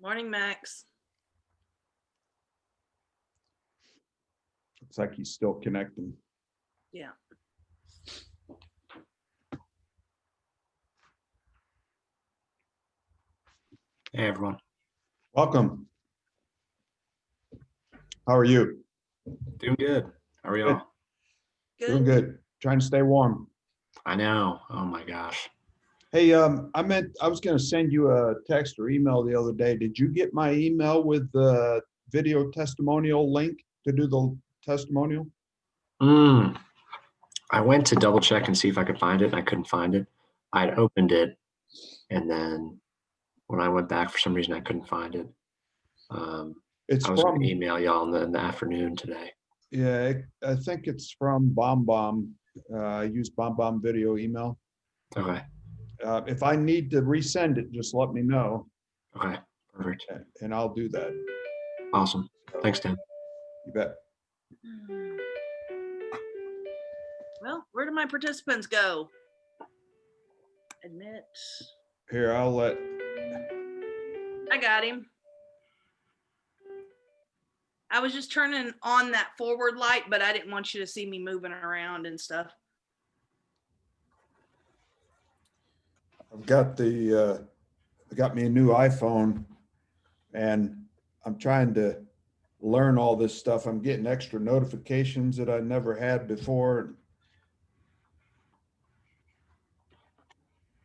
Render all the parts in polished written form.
Morning, Max. Looks like he's still connecting. Yeah. Hey, everyone. Welcome. How are you? Doing good. How are y'all? Doing good. Trying to stay warm. I know. Oh my gosh. Hey, I was going to send you a text or email the other day. Did you get my email with the video testimonial link to do the testimonial? I went to double check and see if I could find it, and I couldn't find it. I'd opened it, and then when I went back, for some reason, I couldn't find it. It's I was going from, to email y'all in the afternoon today. yeah, I think it's from BombBomb. I use BombBomb video email. Okay. If I need to resend it, just let me know. Okay. Perfect. And I'll do that. Awesome. Thanks, Tim. You bet. Well, where do my participants go? Admit. Here, I'll let. I got him. I was just turning on that forward light, but I didn't want you to see me moving around and stuff. I've got I got me a new iPhone, and I'm trying to learn all this stuff. I'm getting extra notifications that I never had before.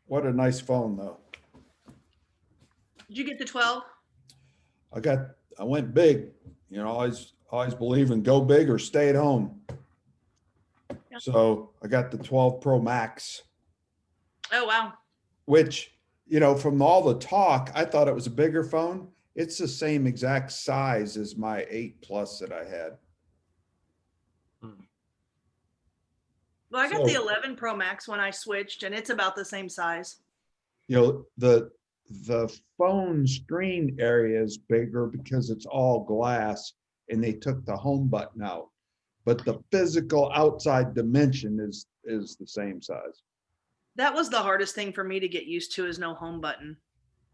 What a nice phone, though. Did you get the 12? I went big, you know, always believe in go big or stay at home. Yeah. So I got the 12 Pro Max, Oh, wow. which, you know, from all the talk, I thought it was a bigger phone. It's the same exact size as my 8 Plus that I had. Well, I got the So- 11 Pro Max when I switched, and it's about the same size. You know, the phone screen area is bigger because it's all glass and they took the home button out, but the physical outside dimension is the same size. That was the hardest thing for me to get used to, is no home button.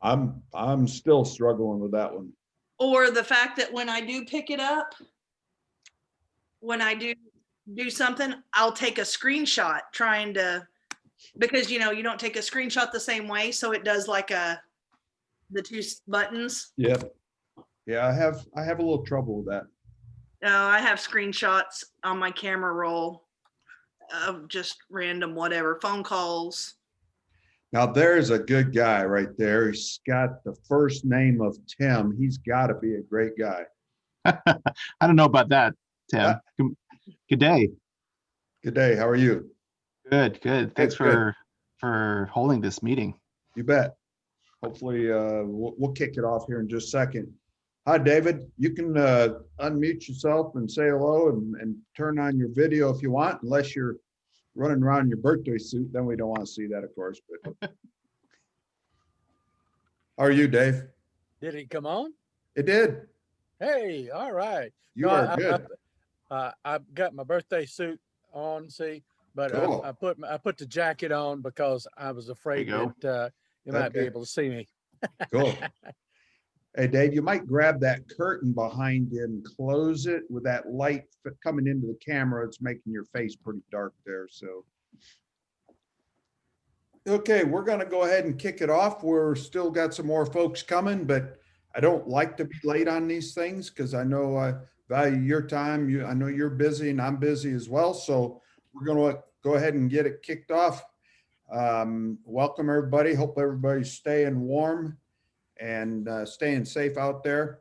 I'm still struggling with that one. Or the fact that when I do pick it up, when I do something, I'll take a screenshot trying to, because you know, you don't take a screenshot the same way. So it does like the two buttons. Yep. Yeah, I have a little trouble with that. I have screenshots on my camera roll of just random whatever, phone calls. Now there's a good guy right there. He's got the first name of Tim. He's got to be a great guy. I don't know about that, Tim. Good day. Good day. How are you? Good. Thanks Good. for holding this meeting. You bet. Hopefully, we'll kick it off here in just a second. Hi, David. You can unmute yourself and say hello and turn on your video if you want, unless you're running around in your birthday suit. Then we don't want to see that, of course. But how are you, Dave? Did it come on? It did. Hey, all right. You No, are good. I've got my birthday suit on, see, but Cool. I put the jacket on because I was afraid There you that you might be Okay. able to see me. Cool. Hey, Dave, you might grab that curtain behind you and close it with that light coming into the camera. It's making your face pretty dark there. So, okay, we're going to go ahead and kick it off. We're still got some more folks coming, but I don't like to be late on these things because I know I value your time. I know you're busy and I'm busy as well. So we're going to go ahead and get it kicked off. Welcome, everybody. Hope everybody's staying warm and staying safe out there.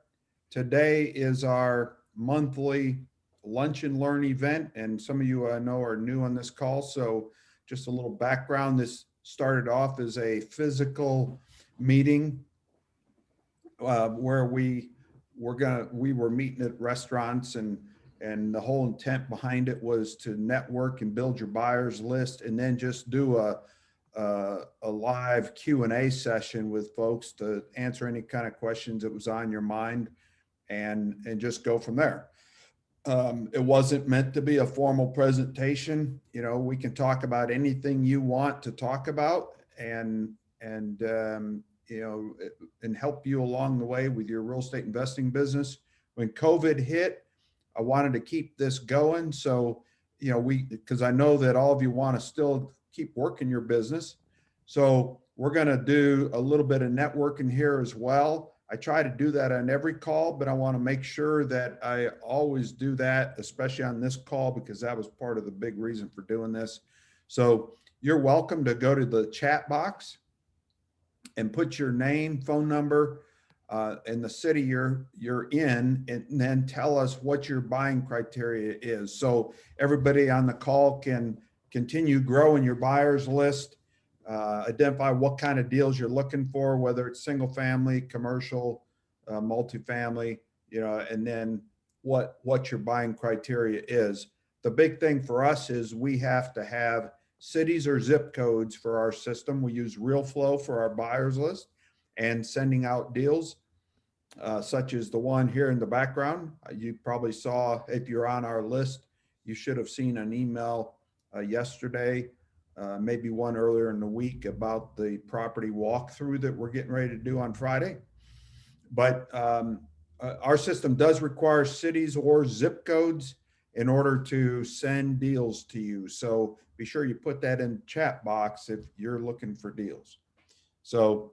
Today is our monthly lunch and learn event, and some of you I know are new on this call, so just a little background. This started off as a physical meeting where we were meeting at restaurants, and the whole intent behind it was to network and build your buyers list, and then just do a live Q&A session with folks to answer any kind of questions that was on your mind and just go from there. It wasn't meant to be a formal presentation. You know, we can talk about anything you want to talk about, and and help you along the way with your real estate investing business. When COVID hit, I wanted to keep this going. So, because I know that all of you want to still keep working your business. So we're going to do a little bit of networking here as well. I try to do that on every call, but I want to make sure that I always do that, especially on this call, because that was part of the big reason for doing this. So you're welcome to go to the chat box and put your name, phone number, and the city you're in, and then tell us what your buying criteria is. So everybody on the call can continue growing your buyers list, identify what kind of deals you're looking for, whether it's single family, commercial, multifamily, and then what your buying criteria is. The big thing for us is we have to have cities or zip codes for our system. We use RealFlow for our buyers list and sending out deals, such as the one here in the background. You probably saw, if you're on our list, you should have seen an email yesterday, maybe one earlier in the week, about the property walkthrough that we're getting ready to do on Friday. But our system does require cities or zip codes in order to send deals to you. So be sure you put that in the chat box if you're looking for deals. So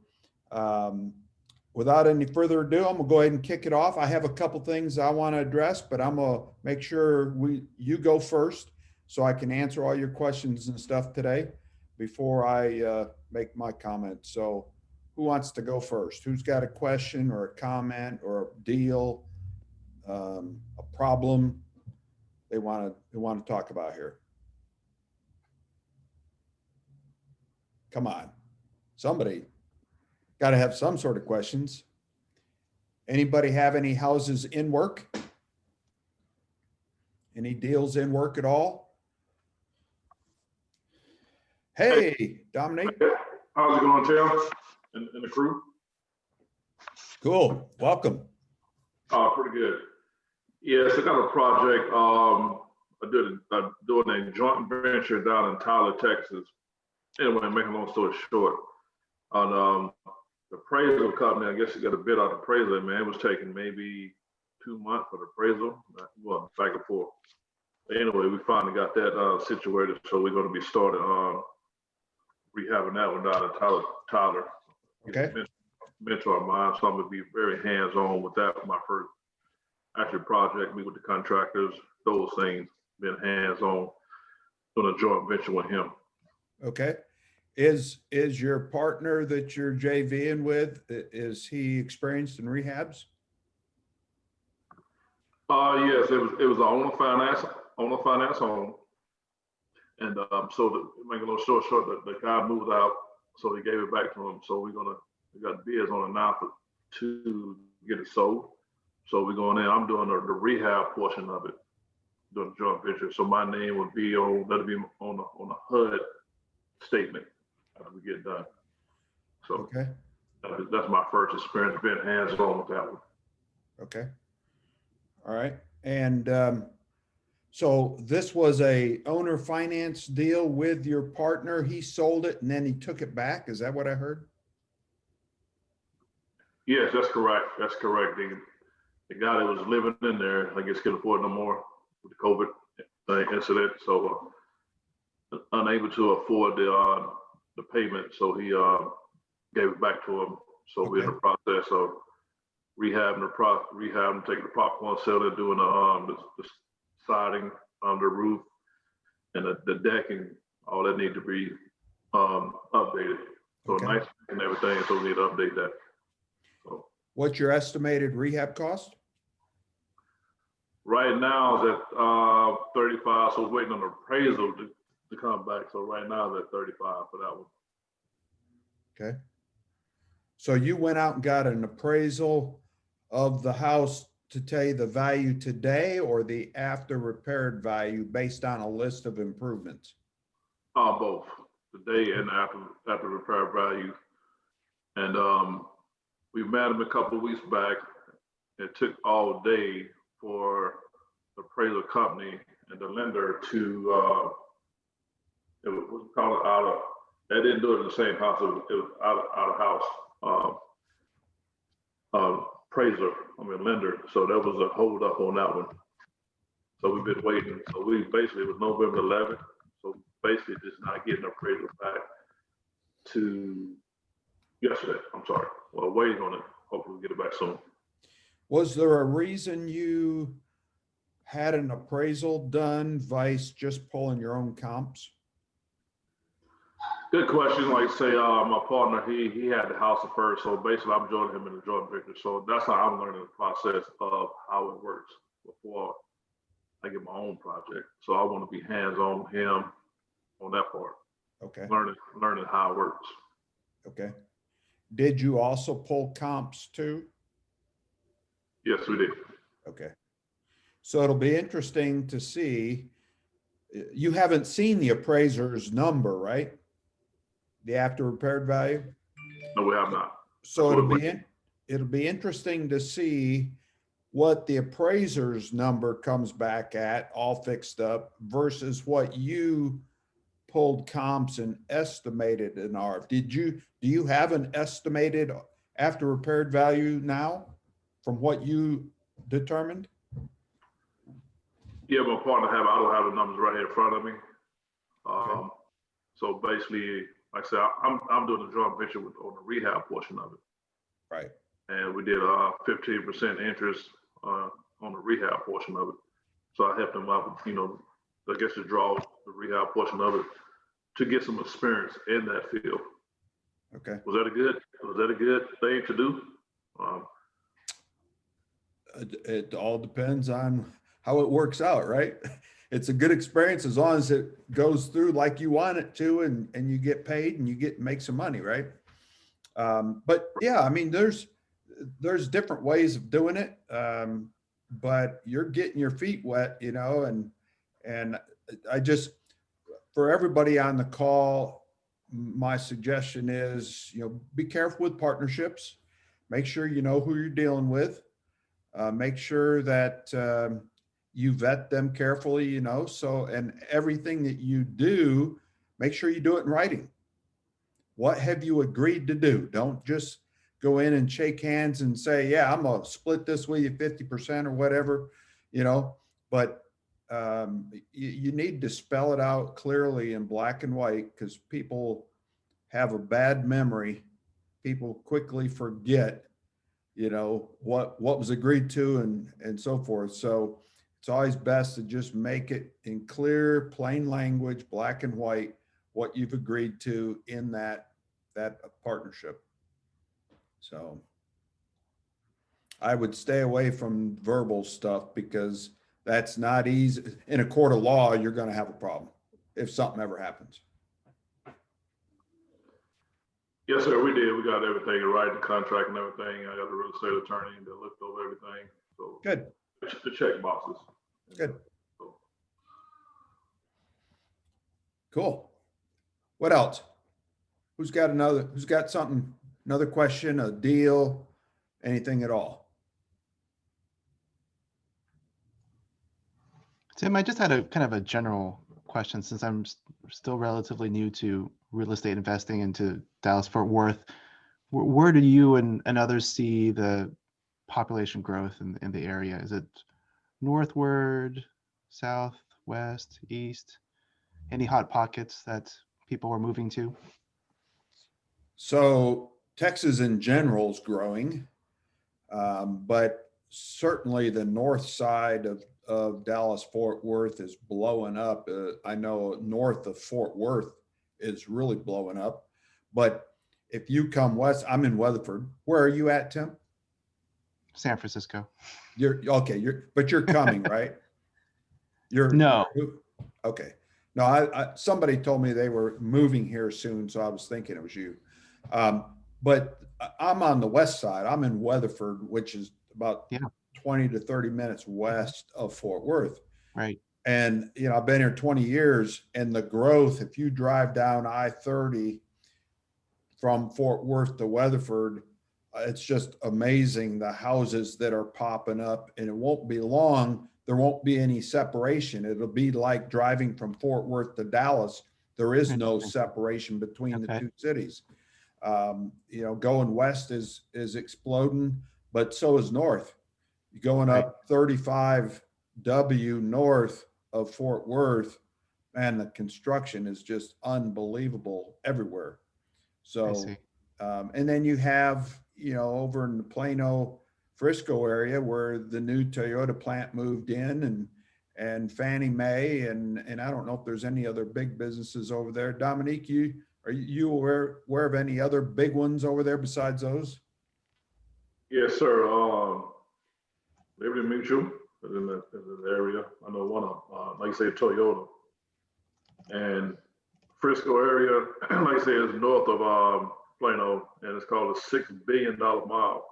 without any further ado, I'm gonna go ahead and kick it off. I have a couple things I want to address, but I'm gonna make sure you go first so I can answer all your questions and stuff today before I make my comment. So who wants to go first? Who's got a question or a comment or a deal, a problem they want to talk about here? Come on, somebody got to have some sort of questions. Anybody have any houses in work? Any deals in work at all? Hey, Dominic. How's it going, Tim? And the crew? Cool. Welcome. Pretty good. Yes, I got a project. I'm doing a joint venture down in Tyler, Texas. Anyway, making a long story short, on the appraisal company, I guess you got a bid out the appraisal, man. It was taking maybe 2 months for the appraisal. Well, back and forth. Anyway, we finally got that situated, so we're going to be starting rehabbing that one down in Tyler. Okay. Mentor of mine, so I'm going to be very hands-on with that. My first actual project, meet with the contractors, those things, being hands-on, doing a joint venture with him. Okay. Is your partner that you're JVing with, is he experienced in rehabs? Yes, it was an owner finance home. And so to make a little story short, the guy moved out, so he gave it back to him. So we got bids on it now to get it sold. So we're going in. I'm doing the rehab portion of it, doing the joint venture. So my name would be on the HUD statement after we get done. So Okay. That's my first experience being hands-on with that one. Okay. All right. And so this was a owner finance deal with your partner. He sold it and then he took it back. Is that what I heard? Yes, that's correct. That's correct. The guy that was living in there, I guess, couldn't afford no more with the COVID incident. So unable to afford the payment. So he gave it back to him. So we're in the process of rehabbing, taking the popcorn cellar, doing the siding on the roof and the decking, all that need to be updated. So nice and everything, so we need to update that. So what's your estimated rehab cost? Right now is at 35, so we're waiting on the appraisal to come back. So right now it's at 35 for that one. Okay. So you went out and got an appraisal of the house to tell you the value today or the after repaired value based on a list of improvements? Both today and after repair value. And we met him a couple of weeks back. It took all day for the appraisal company and the lender to it was called out of. They didn't do it in the same house. It was out of house. lender. So there was a hold up on that one. So we've been waiting. So we basically, it was November 11th. So basically just not getting appraisal back to yesterday. I'm sorry. Well, waiting on it. Hopefully we'll get it back soon. Was there a reason you had an appraisal done vice just pulling your own comps? Good question. Like say, my partner, he had the house at first. So basically I'm joining him in the joint venture. So that's how I'm learning the process of how it works before I get my own project. So I want to be hands-on with him on that part. Okay. Learning how it works. Okay. Did you also pull comps too? Yes, we did. Okay. So it'll be interesting to see. You haven't seen the appraiser's number, right? The after repaired value? No, we have not. So it'll be interesting to see what the appraiser's number comes back at, all fixed up, versus what you pulled comps and estimated an RF. Do you have an estimated after repaired value now from what you determined? Yeah, my partner I don't have the numbers right here in front of me. So basically, like I said, I'm doing a joint venture on the rehab portion of it. Right. And we did 15% interest on the rehab portion of it. So I helped them out, I guess to draw the rehab portion of it to get some experience in that field. Okay. Was that a good thing to do? It all depends on how it works out, right? It's a good experience as long as it goes through like you want it to, and you get paid and you make some money, right? But yeah, I mean, there's different ways of doing it. But you're getting your feet wet, and I just, for everybody on the call, my suggestion is, be careful with partnerships. Make sure you know who you're dealing with. Make sure that you vet them carefully, and everything that you do, make sure you do it in writing. What have you agreed to do? Don't just go in and shake hands and say, yeah, I'm gonna split this with you 50% or whatever, but you need to spell it out clearly in black and white, because people have a bad memory. People quickly forget, what was agreed to and so forth. So it's always best to just make it in clear, plain language, black and white, what you've agreed to in that partnership. So I would stay away from verbal stuff, because that's not easy. In a court of law, you're going to have a problem if something ever happens. Yes, sir, we did. We got everything, right, the contract and everything. I got the real estate attorney that looked over everything. So Good. The check boxes. Good. So, Cool. What else? Who's got something, another question, a deal, anything at all? Tim, I just had a kind of a general question, since I'm still relatively new to real estate investing into Dallas-Fort Worth. Where do you and others see the population growth in the area? Is it northward, south, west, east? Any hot pockets that people are moving to? So Texas in general is growing, but certainly the north side of Dallas-Fort Worth is blowing up. I know north of Fort Worth is really blowing up, but if you come west, I'm in Weatherford. Where are you at, Tim? San Francisco. You're okay. But you're coming, right? No. Okay. No, I somebody told me they were moving here soon, so I was thinking it was you. But I'm on the west side. I'm in Weatherford, which is about 20 to 30 minutes west of Fort Worth. Right. And, I've been here 20 years, and the growth, if you drive down I-30 from Fort Worth to Weatherford, it's just amazing, the houses that are popping up, and it won't be long. There won't be any separation. It'll be like driving from Fort Worth to Dallas. There is no separation between the two cities. You know, going west is exploding, but so is north. You're going up 35W north of Fort Worth, man, the construction is just unbelievable everywhere. I So, see. and then you have, you know, over in the Plano, Frisco area where the new Toyota plant moved in, and Fannie Mae, and I don't know if there's any other big businesses over there. Dominique, are you aware of any other big ones over there besides those? Yes, sir. Liberty Mutual is in the area. I know one of, like I say, Toyota. And Frisco area, like I say, is north of Plano, and it's called a $6 billion mile.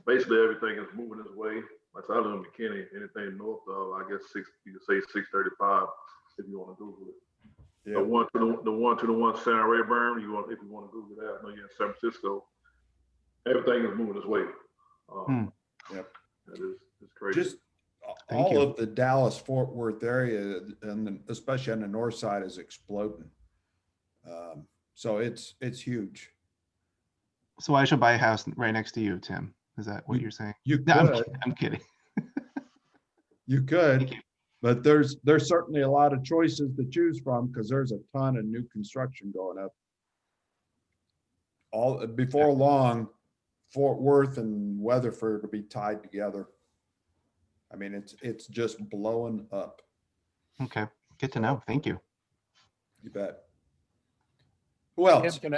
Basically, everything is moving this way. Like I live in McKinney, anything north of, I guess, you could say 635 if you want to Google it. Yeah. The one to the one San Rayburn, if you want to Google that, I know you're in San Francisco. Everything is moving this way. Yep. That is, it's crazy. Just Thank all you. of the Dallas Fort Worth area, and especially on the north side, is exploding. So it's huge. So I should buy a house right next to you, Tim. Is that what you're saying? You No, could, I'm kidding. you could, Thank you. but there's certainly a lot of choices to choose from because there's a ton of new construction going up. All before long, Fort Worth and Weatherford will be tied together. I mean, it's just blowing up. Okay, good to know. Thank you. You bet. Who else? Tim,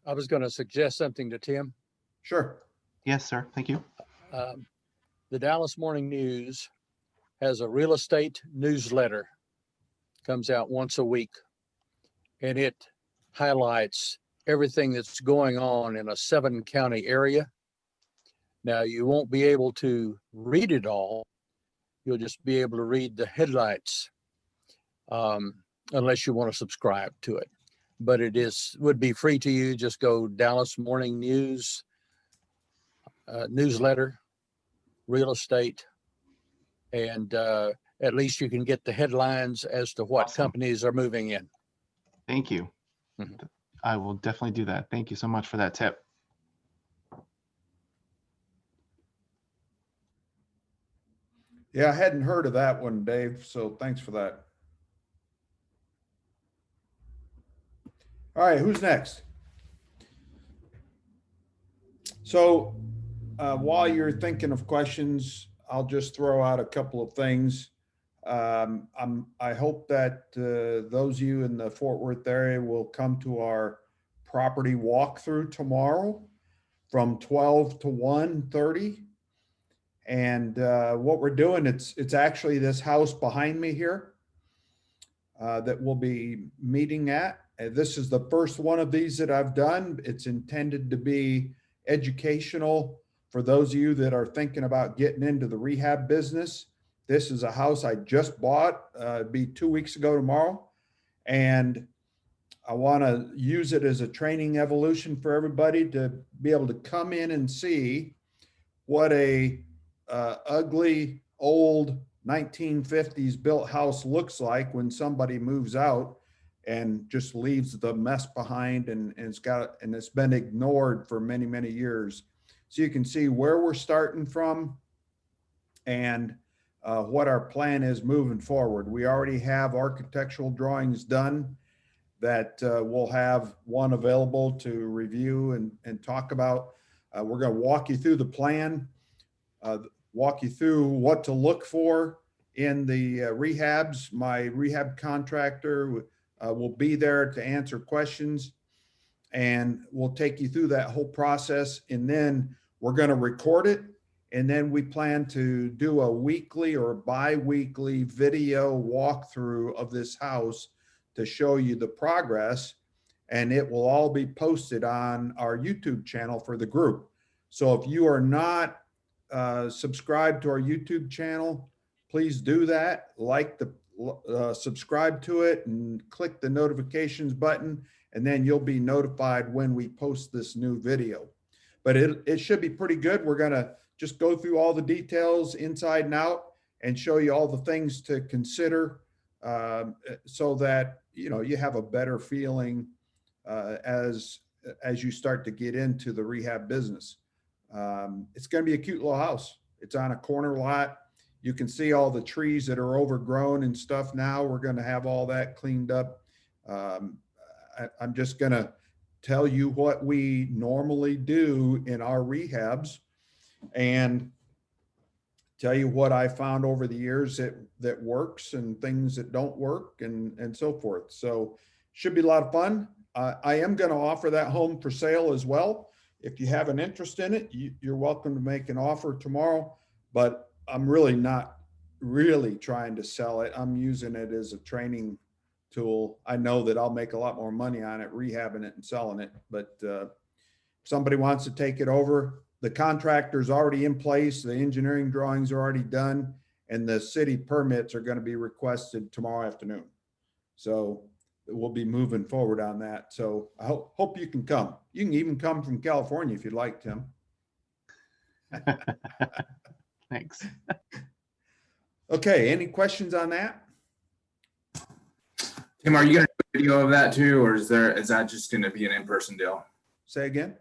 I was going to suggest something to Tim. Sure. Yes, sir. Thank you. The Dallas Morning News has a real estate newsletter, comes out once a week, and it highlights everything that's going on in a 7-county area. Now, you won't be able to read it all. You'll just be able to read the headlights, unless you want to subscribe to it. But it would be free to you. Just go Dallas Morning News newsletter, real estate, and at least you can get the headlines as to what Awesome. companies are moving in. Thank you. Mhm. I will definitely do that. Thank you so much for that tip. Yeah, I hadn't heard of that one, Dave. So thanks for that. All right, who's next? So while you're thinking of questions, I'll just throw out a couple of things. I hope that those of you in the Fort Worth area will come to our property walkthrough tomorrow from 12 to 1:30. And what we're doing, it's actually this house behind me here that we'll be meeting at. And this is the first one of these that I've done. It's intended to be educational for those of you that are thinking about getting into the rehab business. This is a house I just bought, it'd be 2 weeks ago tomorrow. And I want to use it as a training evolution for everybody to be able to come in and see what a ugly old 1950s built house looks like when somebody moves out and just leaves the mess behind, and it's been ignored for many, many years. So you can see where we're starting from and what our plan is moving forward. We already have architectural drawings done that we'll have one available to review and talk about. We're going to walk you through the plan, walk you through what to look for in the rehabs. My rehab contractor will be there to answer questions, and we'll take you through that whole process. And then we're going to record it. And then we plan to do a weekly or bi-weekly video walkthrough of this house to show you the progress. And it will all be posted on our YouTube channel for the group. So if you are not subscribed to our YouTube channel, please do that. Subscribe to it and click the notifications button, and then you'll be notified when we post this new video. But it should be pretty good. We're gonna just go through all the details inside and out and show you all the things to consider so that you have a better feeling as as you start to get into the rehab business. It's going to be a cute little house. It's on a corner lot. You can see all the trees that are overgrown and stuff now. We're going to have all that cleaned up. I'm just going to tell you what we normally do in our rehabs and tell you what I found over the years that works and things that don't work and so forth. So should be a lot of fun. I am going to offer that home for sale as well. If you have an interest in it, you're welcome to make an offer tomorrow, but I'm really not really trying to sell it. I'm using it as a training tool. I know that I'll make a lot more money on it, rehabbing it and selling it, but if somebody wants to take it over, the contractor's already in place, the engineering drawings are already done, and the city permits are going to be requested tomorrow afternoon. So we'll be moving forward on that. So I hope you can come. You can even come from California if you'd like, Tim. Thanks. Okay, any questions on that? Tim, are you going to do a video of that too, or is that just going to be an in-person deal? Say again?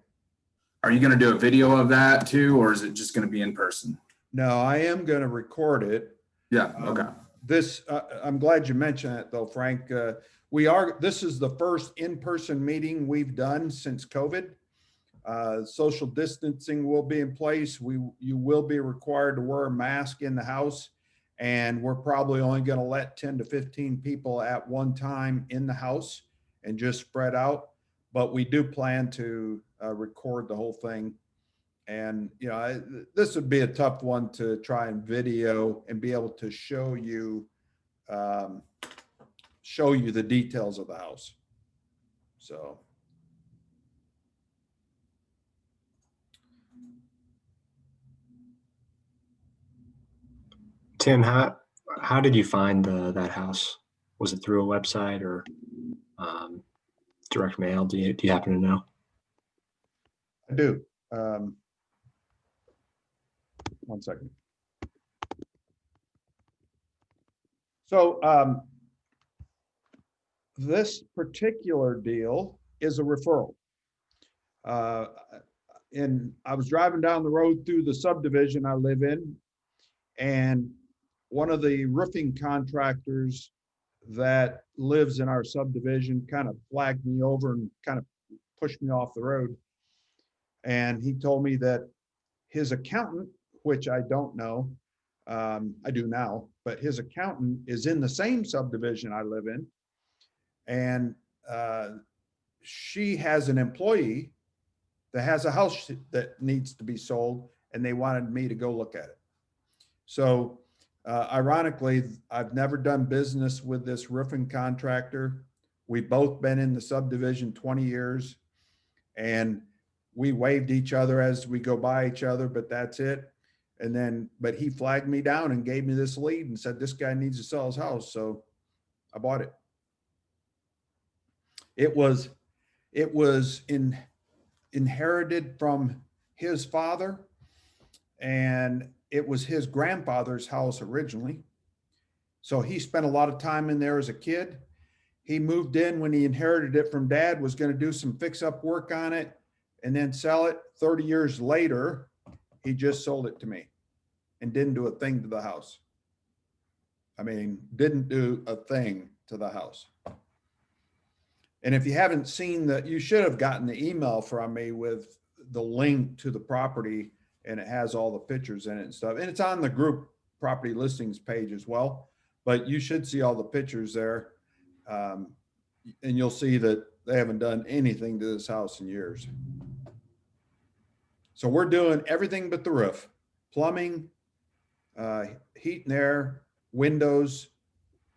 Are you going to do a video of that too, or is it just going to be in person? No, I am going to record it. Yeah. Okay. I'm glad you mentioned it though, Frank. This is the first in-person meeting we've done since COVID. Social distancing will be in place. You will be required to wear a mask in the house, and we're probably only going to let 10 to 15 people at one time in the house and just spread out. But we do plan to record the whole thing. And, this would be a tough one to try and video and be able to show you the details of the house. So. Tim, how did you find that house? Was it through a website or direct mail? Do you happen to know? I do. One second. So this particular deal is a referral. And I was driving down the road through the subdivision I live in, and one of the roofing contractors that lives in our subdivision kind of flagged me over and kind of pushed me off the road. And he told me that his accountant, which I don't know, I do now, but his accountant is in the same subdivision I live in. And she has an employee that has a house that needs to be sold, and they wanted me to go look at it. So ironically, I've never done business with this roofing contractor. We've both been in the subdivision 20 years, and we waved each other as we go by each other, but that's it. And then, but he flagged me down and gave me this lead and said, this guy needs to sell his house. So I bought it. It was inherited from his father, and it was his grandfather's house originally. So he spent a lot of time in there as a kid. He moved in when he inherited it from dad, was going to do some fix-up work on it and then sell it. 30 years later, he just sold it to me and didn't do a thing to the house. I mean, didn't do a thing to the house. And if you haven't seen that, you should have gotten the email from me with the link to the property, and it has all the pictures in it and stuff. And it's on the group property listings page as well, but you should see all the pictures there. And you'll see that they haven't done anything to this house in years. So we're doing everything but the roof, plumbing, heat and air, windows,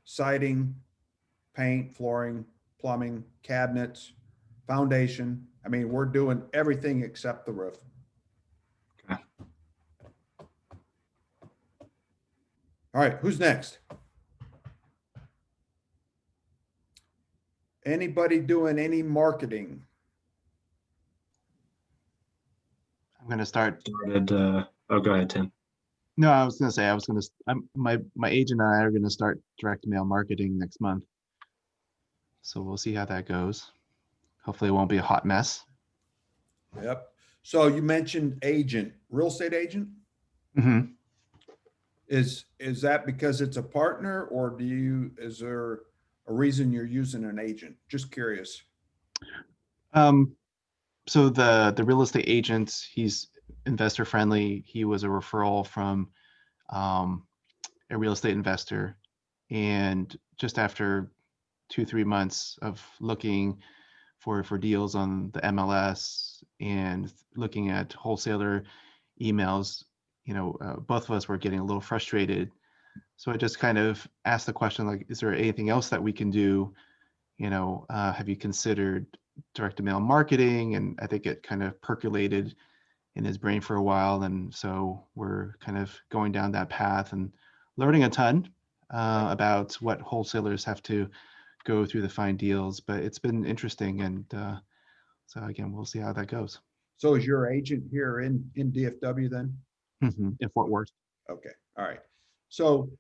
siding, paint, flooring, plumbing, cabinets, foundation. I mean, we're doing everything except the roof. Okay. All right, who's next? Anybody doing any marketing? I'm going to start. Go ahead, Tim. No, I was going to say, my agent and I are going to start direct mail marketing next month. So we'll see how that goes. Hopefully it won't be a hot mess, Yep. So you mentioned agent, real estate agent? Mhm. Is that because it's a partner, or is there a reason you're using an agent? Just curious. So the real estate agent, he's investor friendly. He was a referral from a real estate investor, and just after 2-3 months of looking for deals on the MLS and looking at wholesaler emails, both of us were getting a little frustrated. So I just kind of asked the question, like, is there anything else that we can do? Have you considered direct to mail marketing? And I think it kind of percolated in his brain for a while. And so we're kind of going down that path and learning a ton about what wholesalers have to go through to find deals. But it's been interesting. And so again, we'll see how that goes. So is your agent here in DFW then? In Fort Worth. Okay, all right. So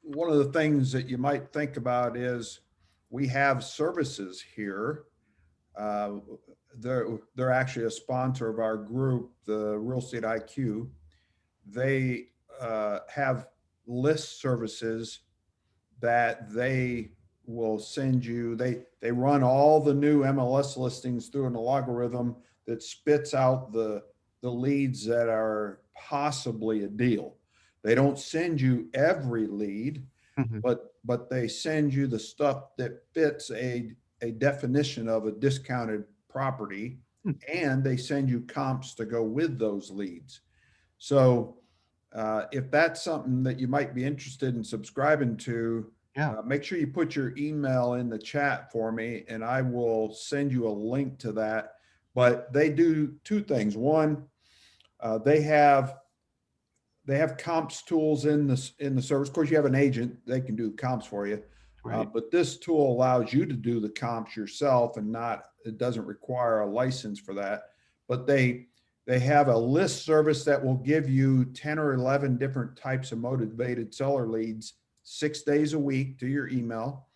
one of the things that you might think about is we have services here. They're actually a sponsor of our group, the Real Estate IQ. They have list services that they will send you. They run all the new MLS listings through an algorithm that spits out the leads that are possibly a deal. They don't send you every lead, but they send you the stuff that fits a definition of a discounted property, and they send you comps to go with those leads. So if that's something that you might be interested in subscribing to, make sure you put your email in the chat for me, and I will send you a link to that. But they do two things. One, they have comps tools in the service. Of course, you have an agent; they can do comps for you. Right. But this tool allows you to do the comps yourself, and it doesn't require a license for that. But they have a list service that will give you 10 or 11 different types of motivated seller leads 6 days a week to your email.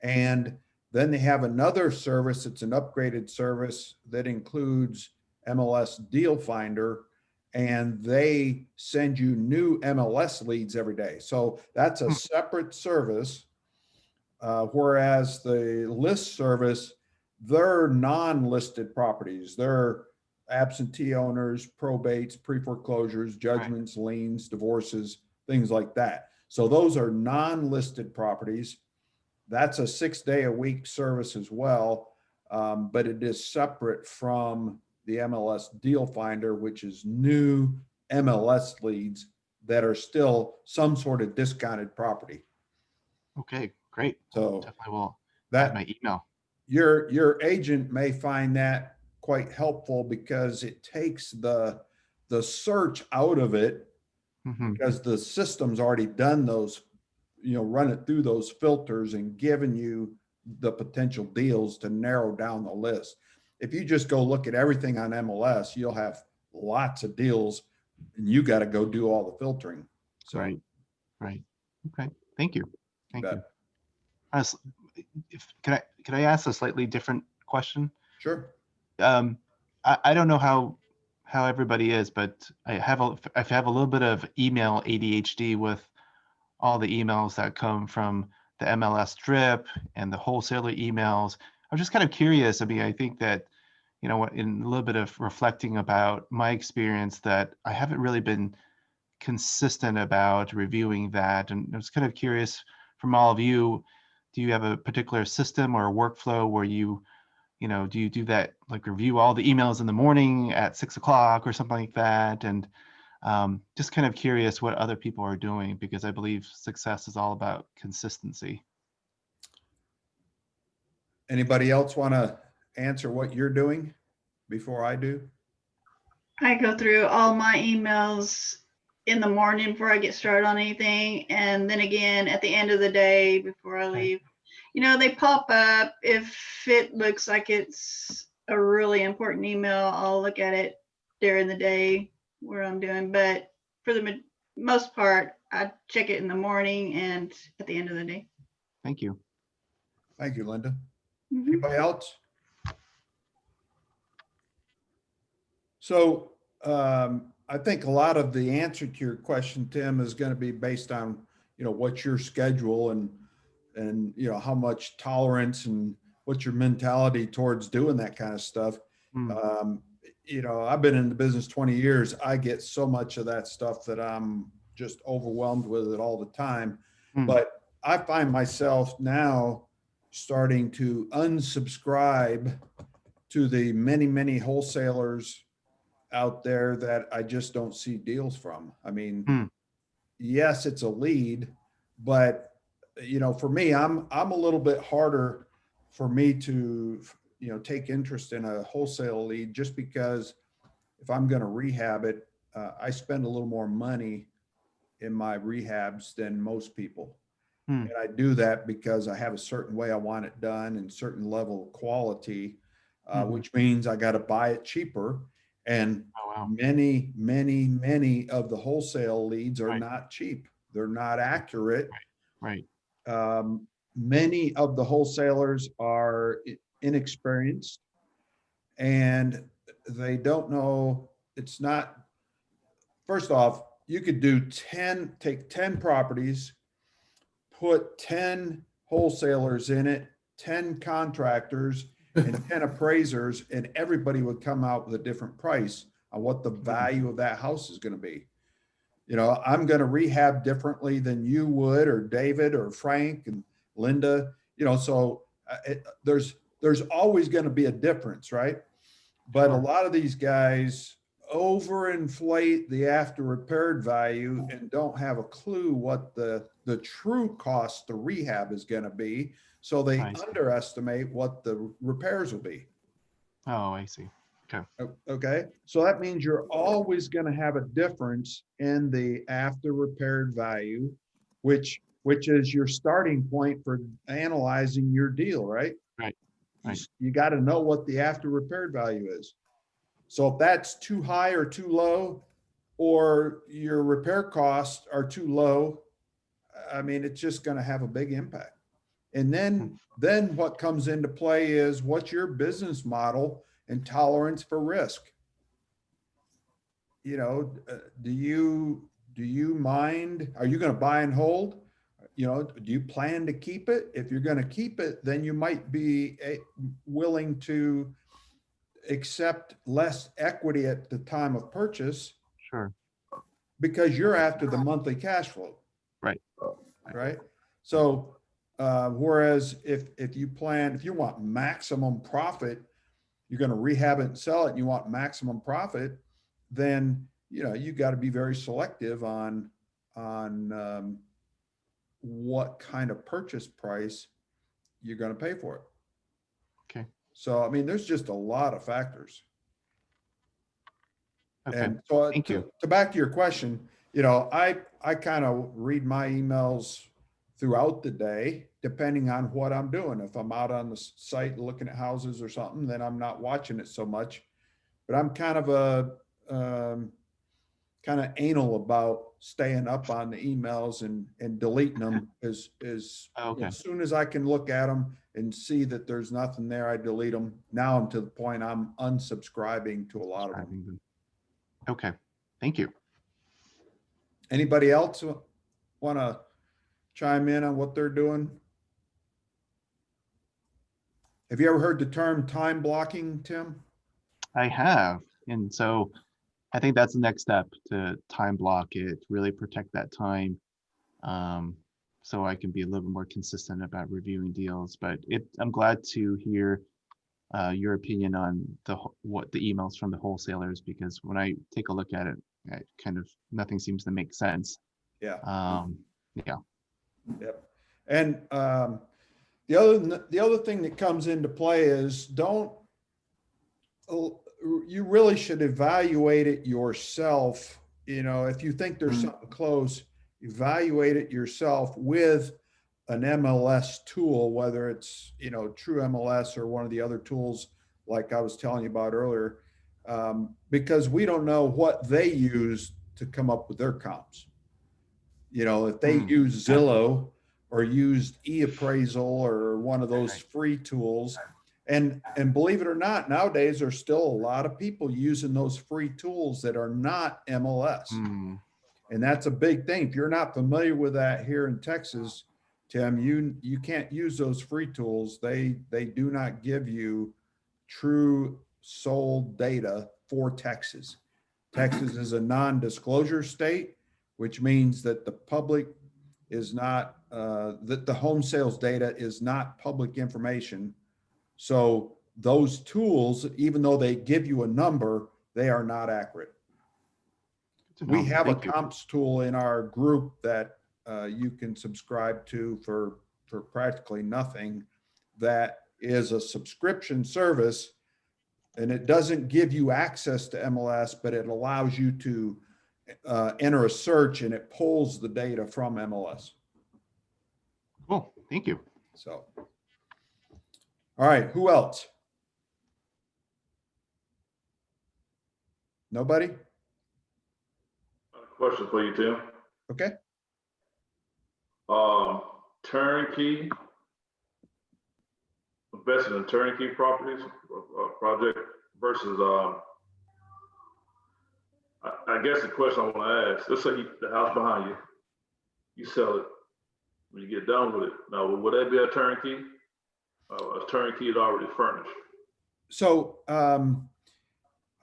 And then they have another service. It's an upgraded service that includes MLS Deal Finder, and they send you new MLS leads every day. So that's a separate service. Whereas the list service, they're non-listed properties. They're absentee owners, probates, pre-foreclosures, judgments, liens, divorces, things like that. So those are non-listed properties. That's a 6-day-a-week service as well, but it is separate from the MLS Deal Finder, which is new MLS leads that are still some sort of discounted property. Okay, great. So Definitely will that add my email. your agent may find that quite helpful because it takes the search out of it, because the system's already done those, run it through those filters and given you the potential deals to narrow down the list. If you just go look at everything on MLS, you'll have lots of deals and you got to go do all the filtering. So, Right. Okay. Thank you. Thank you. Can I ask a slightly different question? Sure. I don't know how everybody is, but I have a little bit of email ADHD with all the emails that come from the MLS drip and the wholesaler emails. I'm just kind of curious. I mean, I think that, in a little bit of reflecting about my experience, that I haven't really been consistent about reviewing that. And I was kind of curious from all of you, do you have a particular system or a workflow where do you do that, like review all the emails in the morning at 6 o'clock or something like that? And just kind of curious what other people are doing, because I believe success is all about consistency. Anybody else want to answer what you're doing before I do? I go through all my emails in the morning before I get started on anything, and then again at the end of the day before I leave. They pop up. If it looks like it's a really important email, I'll look at it during the day where I'm doing. But for the most part, I check it in the morning and at the end of the day. Thank you. Thank you, Linda. Anybody else? So I think a lot of the answer to your question, Tim, is going to be based on, what's your schedule and, how much tolerance and what's your mentality towards doing that kind of stuff. Mm. I've been in the business 20 years. I get so much of that stuff that I'm just overwhelmed with it all the time. Mm. But I find myself now starting to unsubscribe to the many, many wholesalers out there that I just don't see deals from. I mean, Hmm. yes, it's a lead, but for me, I'm a little bit harder for me to, take interest in a wholesale lead just because if I'm going to rehab it, I spend a little more money in my rehabs than most people. Hmm. And I do that because I have a certain way I want it done and certain level of quality, Mhm. which means I got to buy it cheaper. And Oh, wow. many, many, many of the wholesale leads are Right. not cheap. They're not accurate. Right. Many of the wholesalers are inexperienced and they don't know. It's not, first off, you could take 10 properties, put 10 wholesalers in it, 10 contractors, and 10 appraisers, and everybody would come out with a different price on what the value of that house is going to be. I'm going to rehab differently than you would, or David, or Frank, and Linda. So there's always going to be a difference, right? But a Sure. lot of these guys overinflate the after repaired value and don't have a clue what the true cost to rehab is going to be. So they I see. underestimate what the repairs will be. Oh, I see. Okay. So that means you're always going to have a difference in the after repaired value, which is your starting point for analyzing your deal, right? Right. Right. You got to know what the after repaired value is. So if that's too high or too low, or your repair costs are too low, I mean, it's just going to have a big impact. And then what comes into play is what's your business model and tolerance for risk? Do you mind? Are you going to buy and hold? Do you plan to keep it? If you're going to keep it, then you might be willing to accept less equity at the time of purchase Sure. because you're after the monthly cash flow. Right. Right. So, whereas if you want maximum profit, you're going to rehab it and sell it and you want maximum profit, then, you got to be very selective on what kind of purchase price you're going to pay for it. Okay. So, I mean, there's just a lot of factors. Okay. And so Thank you. to back to your question, I kind of read my emails throughout the day, depending on what I'm doing. If I'm out on the site looking at houses or something, then I'm not watching it so much. But I'm kind of anal about staying up on the emails and deleting them as Okay. soon as I can look at them and see that there's nothing there, I delete them. Now I'm to the point I'm unsubscribing to a lot of them. Okay. Thank you. Anybody else want to chime in on what they're doing? Have you ever heard the term time blocking, Tim? I have. And so I think that's the next step, to time block it, really protect that time. So I can be a little bit more consistent about reviewing deals. But I'm glad to hear your opinion on what the emails from the wholesalers, because when I take a look at it, nothing seems to make sense. Yeah. Yeah. Yep. And the other thing that comes into play is you really should evaluate it yourself. If you think there's something close, evaluate it yourself with an MLS tool, whether it's, True MLS or one of the other tools like I was telling you about earlier, because we don't know what they use to come up with their comps. If they use Zillow or used eAppraisal or one of those free tools, And believe it or not, nowadays there's still a lot of people using those free tools that are not MLS. Hmm. And that's a big thing. If you're not familiar with that here in Texas, Tim, you can't use those free tools. They do not give you true sold data for Texas. Texas is a non-disclosure state, which means that the public is not, that the home sales data is not public information. So those tools, even though they give you a number, they are not accurate. Good to We know. have a Thank you. comps tool in our group that you can subscribe to for practically nothing. That is a subscription service, and it doesn't give you access to MLS, but it allows you to enter a search and it pulls the data from MLS. Cool. Thank you. So, all right, who else? Nobody? Question for you, Tim. Okay. Turnkey, investing in turnkey properties, project versus, I guess the question I want to ask, let's say the house behind you, you sell it, when you get done with it. Now, would that be a turnkey? A turnkey is already furnished. So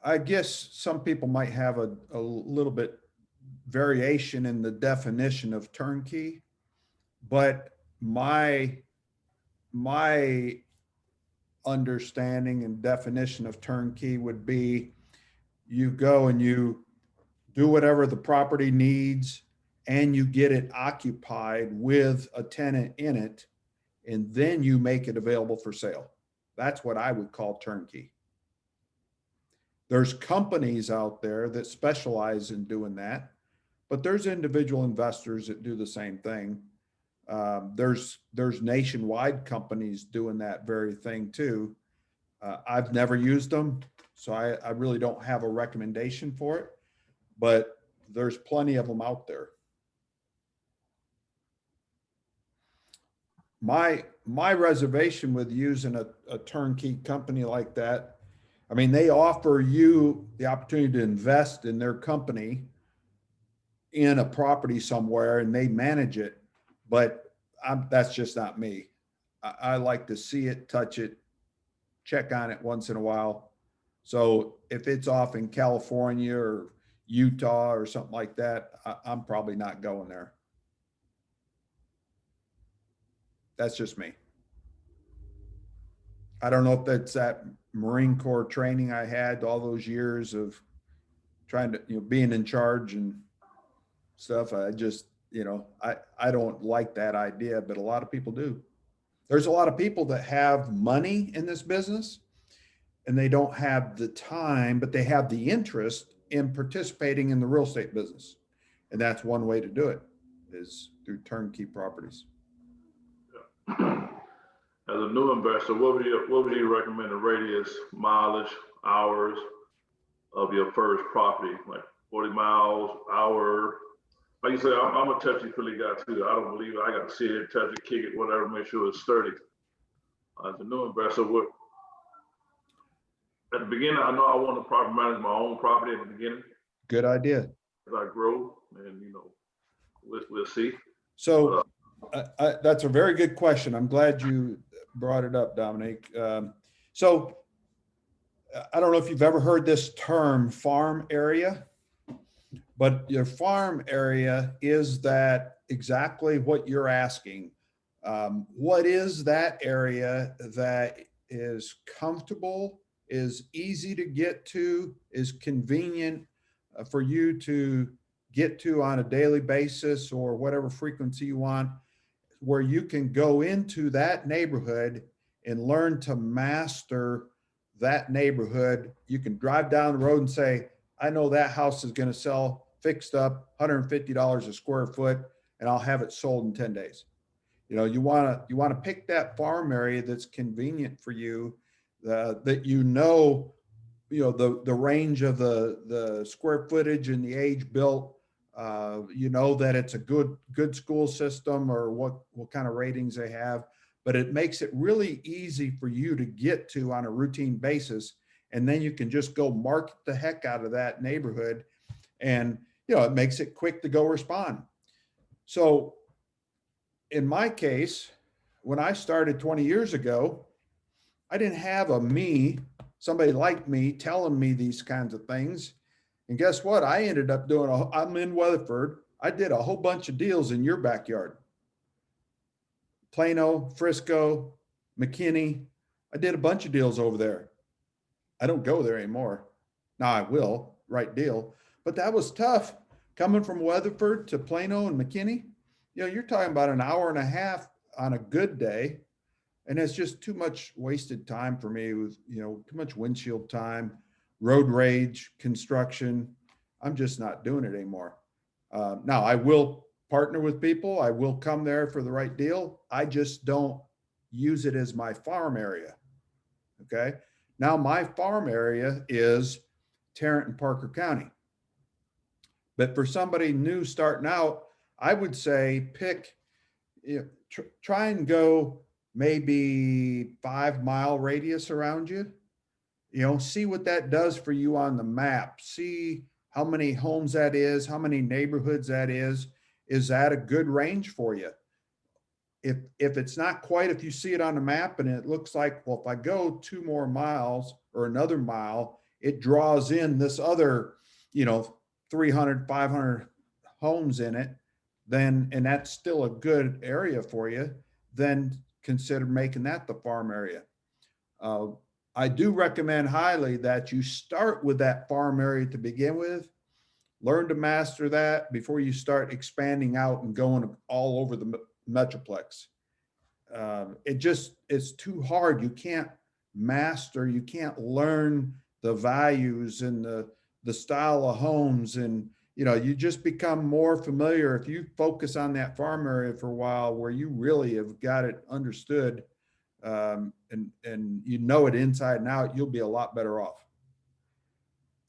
I guess some people might have a little bit variation in the definition of turnkey, but my understanding and definition of turnkey would be you go and you do whatever the property needs and you get it occupied with a tenant in it, and then you make it available for sale. That's what I would call turnkey. There's companies out there that specialize in doing that, but there's individual investors that do the same thing. There's nationwide companies doing that very thing too. I've never used them, so I really don't have a recommendation for it, but there's plenty of them out there. My reservation with using a turnkey company like that, I mean, they offer you the opportunity to invest in their company in a property somewhere and they manage it, but that's just not me. I like to see it, touch it, check on it once in a while. So if it's off in California or Utah or something like that, I'm probably not going there. That's just me. I don't know if that's that Marine Corps training I had all those years of trying to, being in charge and stuff. I just, I don't like that idea, but a lot of people do. There's a lot of people that have money in this business and they don't have the time, but they have the interest in participating in the real estate business. And that's one way to do it, is through turnkey properties. As a new investor, what would you recommend the radius, mileage, hours of your first property? Like 40 miles, hour? Like you say, I'm a touchy-feely guy too. I don't believe it. I got to see it, touch it, kick it, whatever, make sure it's sturdy. As a new investor, at the beginning, I know I want to manage my own property at the beginning. Good idea. As I grow, and we'll see. So that's a very good question. I'm glad you brought it up, Dominic. So I don't know if you've ever heard this term, farm area, but your farm area is that exactly what you're asking. What is that area that is comfortable, is easy to get to, is convenient for you to get to on a daily basis or whatever frequency you want, where you can go into that neighborhood and learn to master that neighborhood. You can drive down the road and say, I know that house is going to sell fixed up $150 a square foot, and I'll have it sold in 10 days. You want to pick that farm area that's convenient for you, that the range of the square footage and the age built, that it's a good school system or what kind of ratings they have. but it makes it really easy for you to get to on a routine basis. And then you can just go market the heck out of that neighborhood. And, it makes it quick to go respond. So in my case, when I started 20 years ago, I didn't have somebody like me telling me these kinds of things. And guess what? I ended up I'm in Weatherford. I did a whole bunch of deals in your backyard. Plano, Frisco, McKinney. I did a bunch of deals over there. I don't go there anymore. Now I will, right deal. But that was tough. Coming from Weatherford to Plano and McKinney, you're talking about an hour and a half on a good day. And it's just too much wasted time for me with, too much windshield time, road rage, construction. I'm just not doing it anymore. Now I will partner with people. I will come there for the right deal. I just don't use it as my farm area. Okay. Now my farm area is Tarrant and Parker County. But for somebody new starting out, I would say try and go maybe 5-mile radius around you. See what that does for you on the map. See how many homes that is, how many neighborhoods that is. Is that a good range for you? If it's not quite, if you see it on the map and it looks like, well, if I go 2 more miles or another mile, it draws in this other, 300, 500 homes in it, then, and that's still a good area for you, then consider making that the farm area. I do recommend highly that you start with that farm area to begin with. Learn to master that before you start expanding out and going all over the Metroplex. It's too hard. You can't learn the values and the style of homes. And, you just become more familiar if you focus on that farm area for a while where you really have got it understood. And it inside and out, you'll be a lot better off.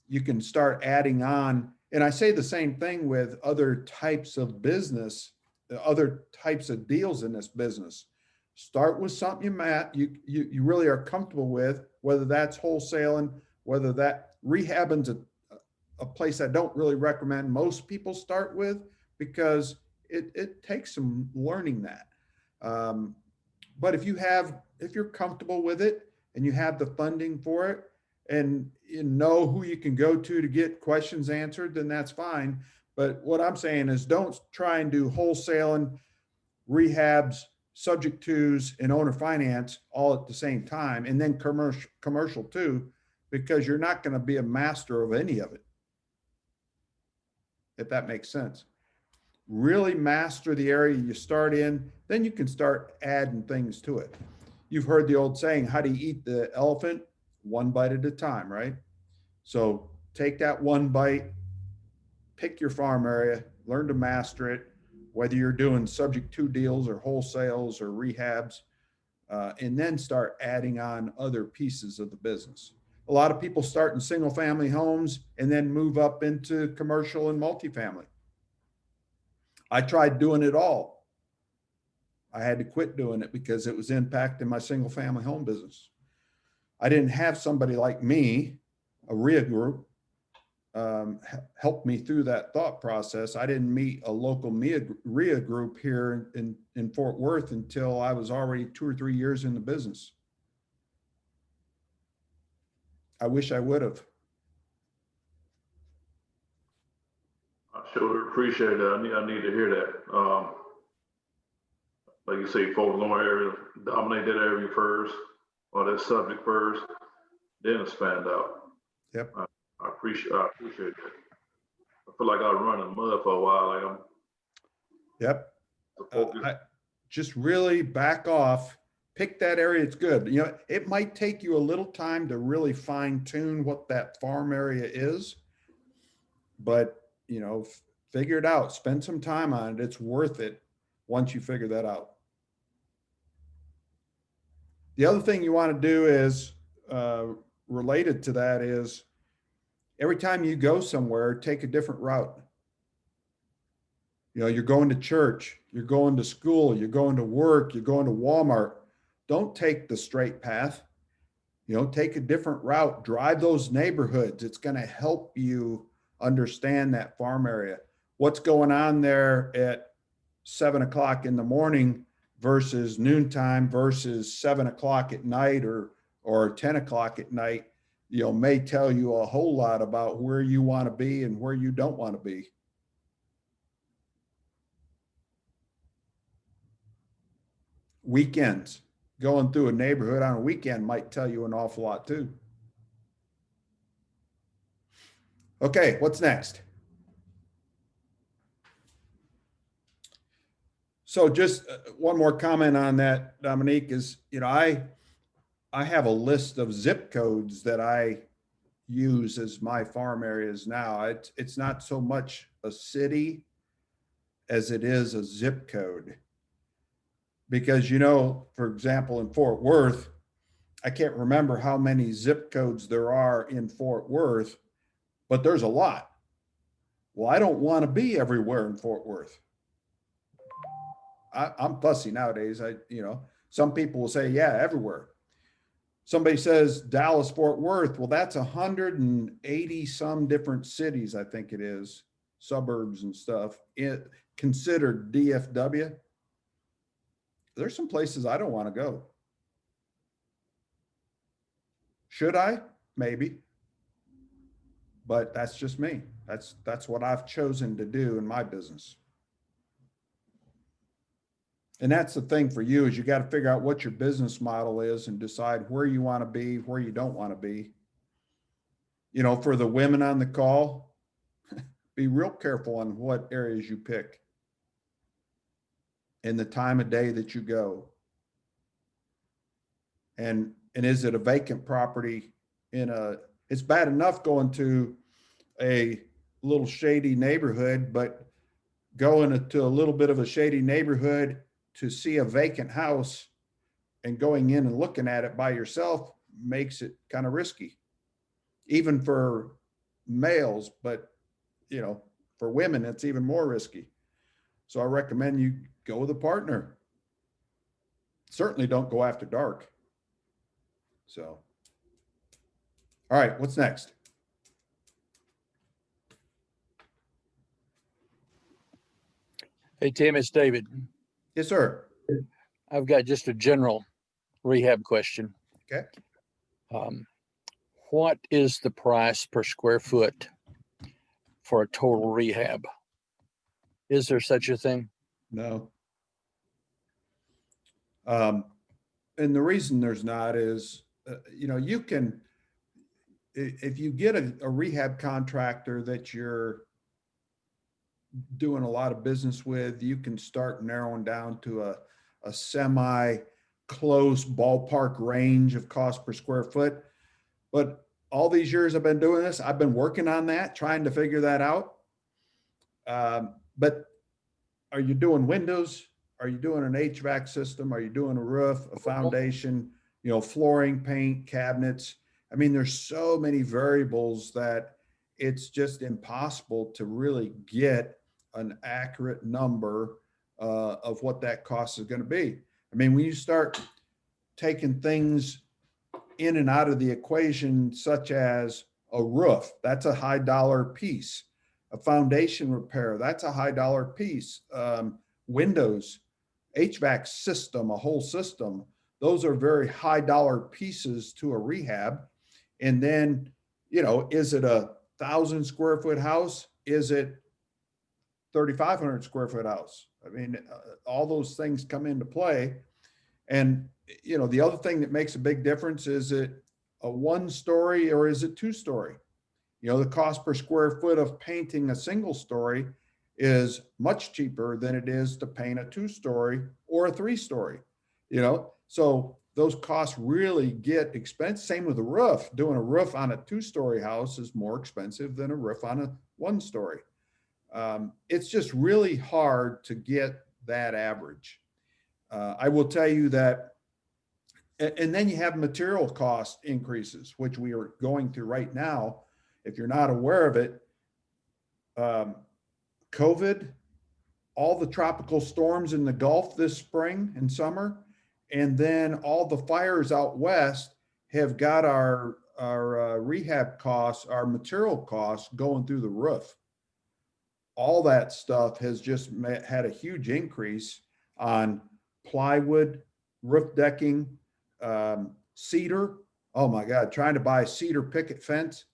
You can start adding on, and I say the same thing with other types of business, other types of deals in this business. Start with something you really are comfortable with, whether that's wholesaling, whether that rehabbing's a place I don't really recommend most people start with, because it takes some learning that. But if you're comfortable with it and you have the funding for it and you know who you can go to get questions answered, then that's fine. But what I'm saying is don't try and do wholesaling, rehabs, subject twos, and owner finance all at the same time, and then commercial too, because you're not going to be a master of any of it, if that makes sense. Really master the area you start in, then you can start adding things to it. You've heard the old saying, how do you eat the elephant? One bite at a time, right? So take that one bite, pick your farm area, learn to master it, whether you're doing subject to deals or wholesales or rehabs, and then start adding on other pieces of the business. A lot of people start in single family homes and then move up into commercial and multifamily. I tried doing it all. I had to quit doing it because it was impacting my single family home business. I didn't have somebody like me, a REI Group, help me through that thought process. I didn't meet a local REI Group here in Fort Worth until I was already 2 or 3 years in the business. I wish I would have. I sure appreciate that. I need to hear that. Like you say, folks in the area, dominate that area first, or that subject first, then expand out. Yep. I appreciate that. I feel like I was running in the mud for a while. Yep. Just really back off, pick that area. It's good. It might take you a little time to really fine tune what that farm area is, but figure it out, spend some time on it. It's worth it once you figure that out. The other thing you want to do is related to that is every time you go somewhere, take a different route. You're going to church, you're going to school, you're going to work, you're going to Walmart. don't take the straight path. You know, take a different route, drive those neighborhoods. It's going to help you understand that farm area. What's going on there at 7 o'clock in the morning versus noontime versus 7 o'clock at night or 10 o'clock at night, you know, may tell you a whole lot about where you want to be and where you don't want to be. Weekends, going through a neighborhood on a weekend might tell you an awful lot too. Okay, what's next? So just one more comment on that, Dominique, is, you know, I have a list of zip codes that I use as my farm areas now. It's not so much a city as it is a zip code. Because, you know, for example, in Fort Worth, I can't remember how many zip codes there are in Fort Worth, but there's a lot. Well, I don't want to be everywhere in Fort Worth. I'm fussy nowadays. You know, some people will say, yeah, everywhere. Somebody says Dallas, Fort Worth. Well, that's 180 some different cities, I think it is, suburbs and stuff, considered DFW. There's some places I don't want to go. Should I? Maybe. But that's just me. That's what I've chosen to do in my business. And that's the thing for you, is you got to figure out what your business model is and decide where you want to be, where you don't want to be. You know, for the women on the call, be real careful on what areas you pick and the time of day that you go. And is it a vacant property it's bad enough going to a little shady neighborhood, but going to a little bit of a shady neighborhood to see a vacant house and going in and looking at it by yourself makes it kind of risky, even for males, but you know, for women, it's even more risky. So I recommend you go with a partner. Certainly don't go after dark. So, all right, what's next? Hey, Tim, it's David. Yes, sir. I've got just a general rehab question. Okay. What is the price per square foot for a total rehab? Is there such a thing? No. And the reason there's not is, you know, you can, if you get a rehab contractor that you're doing a lot of business with, you can start narrowing down to a semi-close ballpark range of cost per square foot. But all these years I've been doing this, I've been working on that, trying to figure that out. But are you doing windows? Are you doing an HVAC system? Are you doing a roof, a foundation, you know, flooring, paint, cabinets? I mean, there's so many variables that it's just impossible to really get an accurate number of what that cost is going to be. I mean, when you start taking things in and out of the equation, such as a roof, that's a high dollar piece. A foundation repair, that's a high dollar piece. Windows, HVAC system, a whole system, those are very high dollar pieces to a rehab. And then, you know, is it a 1,000 square foot house? Is it 3,500 square foot house? I mean, all those things come into play. And, you know, the other thing that makes a big difference, is it a 1-story or is it 2-story? You know, the cost per square foot of painting a single story is much cheaper than it is to paint a 2-story or a 3-story, you know? So those costs really get expensive. Same with the roof. Doing a roof on a 2-story house is more expensive than a roof on a 1-story. It's just really hard to get that average. I will tell you that, and then you have material cost increases, which we are going through right now. If you're not aware of it, COVID, all the tropical storms in the Gulf this spring and summer, And then all the fires out west have got our rehab costs, our material costs going through the roof. All that stuff has just had a huge increase on plywood, roof decking, cedar. Oh my God, trying to buy cedar picket fence.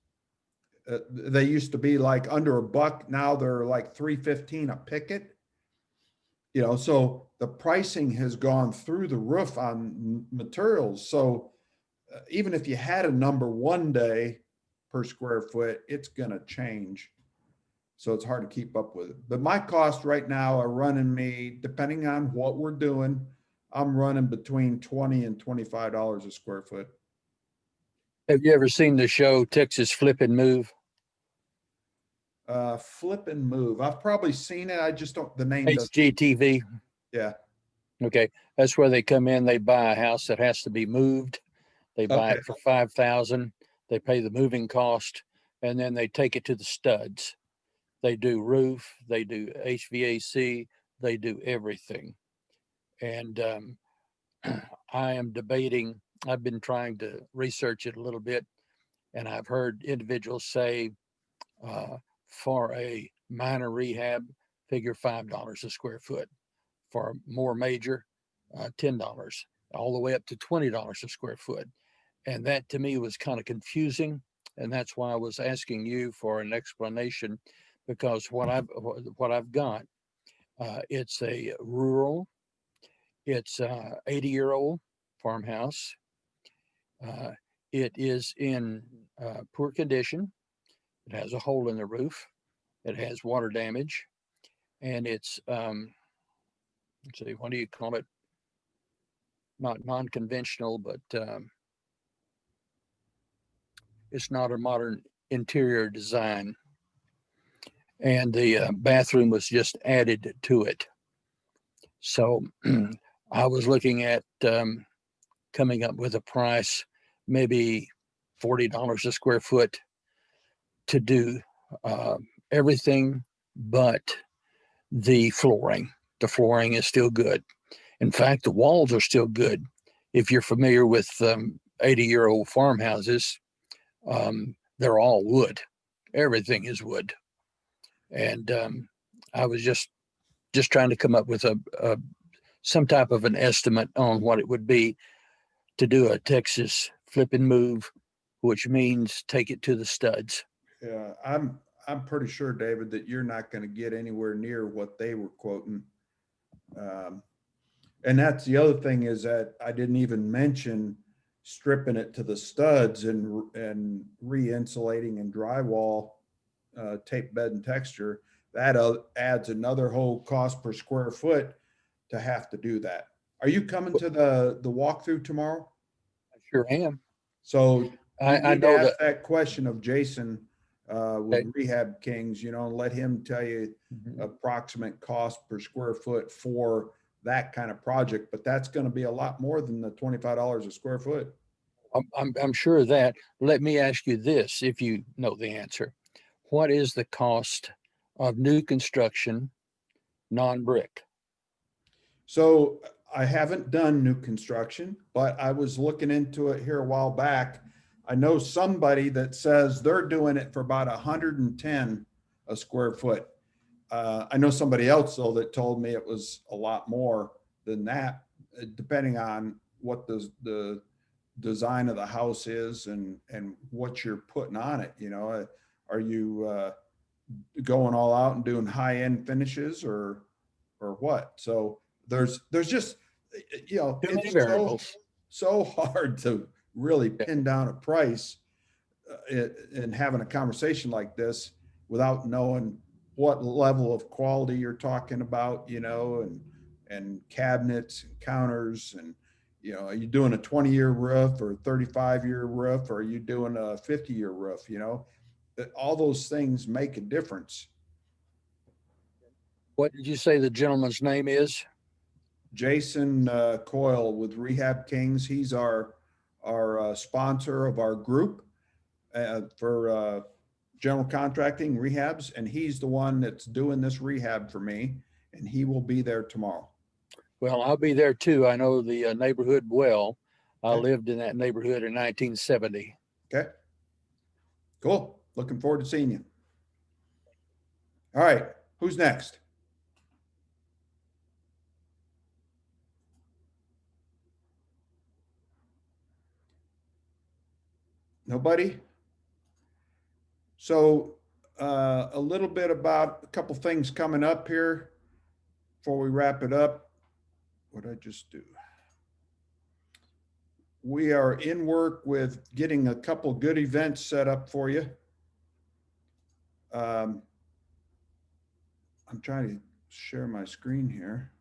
They used to be like under $1. Now they're like $3.15 a picket. You know, so the pricing has gone through the roof on materials. So even if you had a number one day per square foot, it's going to change. So it's hard to keep up with it. But my costs right now are running me, depending on what we're doing, I'm running between $20 and $25 a square foot. Have you ever seen the show Texas Flip and Move? Flip and move. I've probably seen it. I just don't, the name doesn't. HGTV. Yeah. Okay, that's where they come in. They buy a house that has to be moved. They buy Okay. it for $5,000. They pay the moving cost, and then they take it to the studs. They do roof. They do HVAC. They do everything. And I am debating. I've been trying to research it a little bit, and I've heard individuals say for a minor rehab, figure $5 a square foot. For a more major, $10, all the way up to $20 a square foot. And that to me was kind of confusing. And that's why I was asking you for an explanation, because what I've got, it's a rural, it's a 80-year-old farmhouse. It is in poor condition. It has a hole in the roof. It has water damage, and it's let's see, what do you call it? Not non-conventional, but it's not a modern interior design. And the bathroom was just added to it. So I was looking at coming up with a price, maybe $40 a square foot, to do everything but the flooring. The flooring is still good. In fact, the walls are still good. If you're familiar with 80-year-old farmhouses, they're all wood. Everything is wood. And I was just trying to come up with some type of an estimate on what it would be to do a Texas flip and move, which means take it to the studs. Yeah, I'm pretty sure, David, that you're not going to get anywhere near what they were quoting. And that's the other thing, is that I didn't even mention stripping it to the studs and re-insulating and drywall, tape bed and texture. That adds another whole cost per square foot to have to do that. Are you coming to the walkthrough tomorrow? I sure am. So I need know to ask that question of Jason with Okay. Rehab Kings, you know, and let him tell you approximate cost per square foot for that kind of project. But that's going to be a lot more than the $25 a square foot. I'm sure of that. Let me ask you this, if you know the answer. What is the cost of new construction, non-brick? So I haven't done new construction, but I was looking into it here a while back. I know somebody that says they're doing it for about 110 a square foot. I know somebody else though that told me it was a lot more than that, depending on what the design of the house is and what you're putting on it. You know, are you going all out and doing high-end finishes or what? So there's just, you know, Too many it's variables. so hard to really pin down a price and having a conversation like this without knowing what level of quality you're talking about, you know, and cabinets and counters, and, you know, are you doing a 20-year roof or 35-year roof, or are you doing a 50-year roof? You know, all those things make a difference. What did you say the gentleman's name is? Jason Coyle with Rehab Kings. He's our sponsor of our group for general contracting rehabs, and he's the one that's doing this rehab for me, and he will be there tomorrow. Well, I'll be there too. I know the neighborhood well. I Okay. lived in that neighborhood in 1970. Okay. Cool. Looking forward to seeing you. All right. Who's next? Nobody? So a little bit about a couple things coming up here before we wrap it up. What did I just do? We are in work with getting a couple good events set up for you. I'm trying to share my screen here.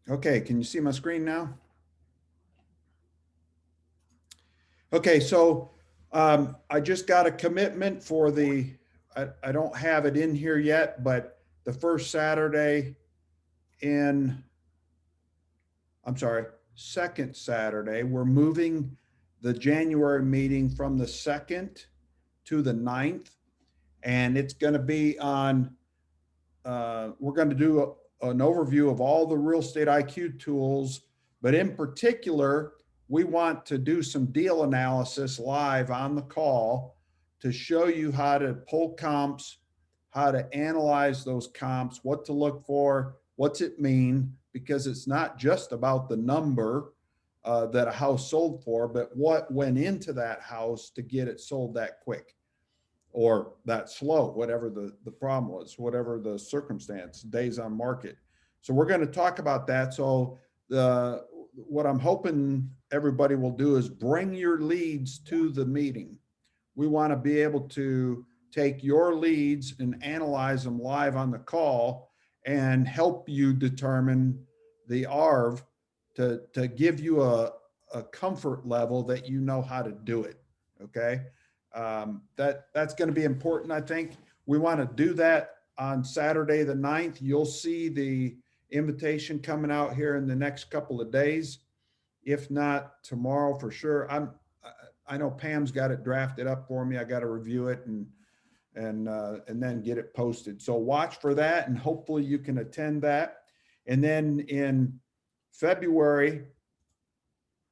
Okay, can you see my screen now? Okay, so I just got a commitment for the, I don't have it in here yet, but the first Saturday in, I'm sorry, second Saturday, we're moving the January meeting from the 2nd to the 9th. And it's going to be on, we're going to do an overview of all the real estate IQ tools, but in particular, we want to do some deal analysis live on the call to show you how to pull comps, how to analyze those comps, what to look for, what's it mean, because it's not just about the number that a house sold for, but what went into that house to get it sold that quick or that slow, whatever the problem was, whatever the circumstance, days on market. So we're going to talk about that. So what I'm hoping everybody will do is bring your leads to the meeting. We want to be able to take your leads and analyze them live on the call and help you determine the ARV to give you a comfort level that you know how to do it. Okay. That's going to be important. I think we want to do that on Saturday, the 9th. You'll see the invitation coming out here in the next couple of days. If not tomorrow for sure. I know Pam's got it drafted up for me. I got to review it and then get it posted. So watch for that and hopefully you can attend that. And then in February,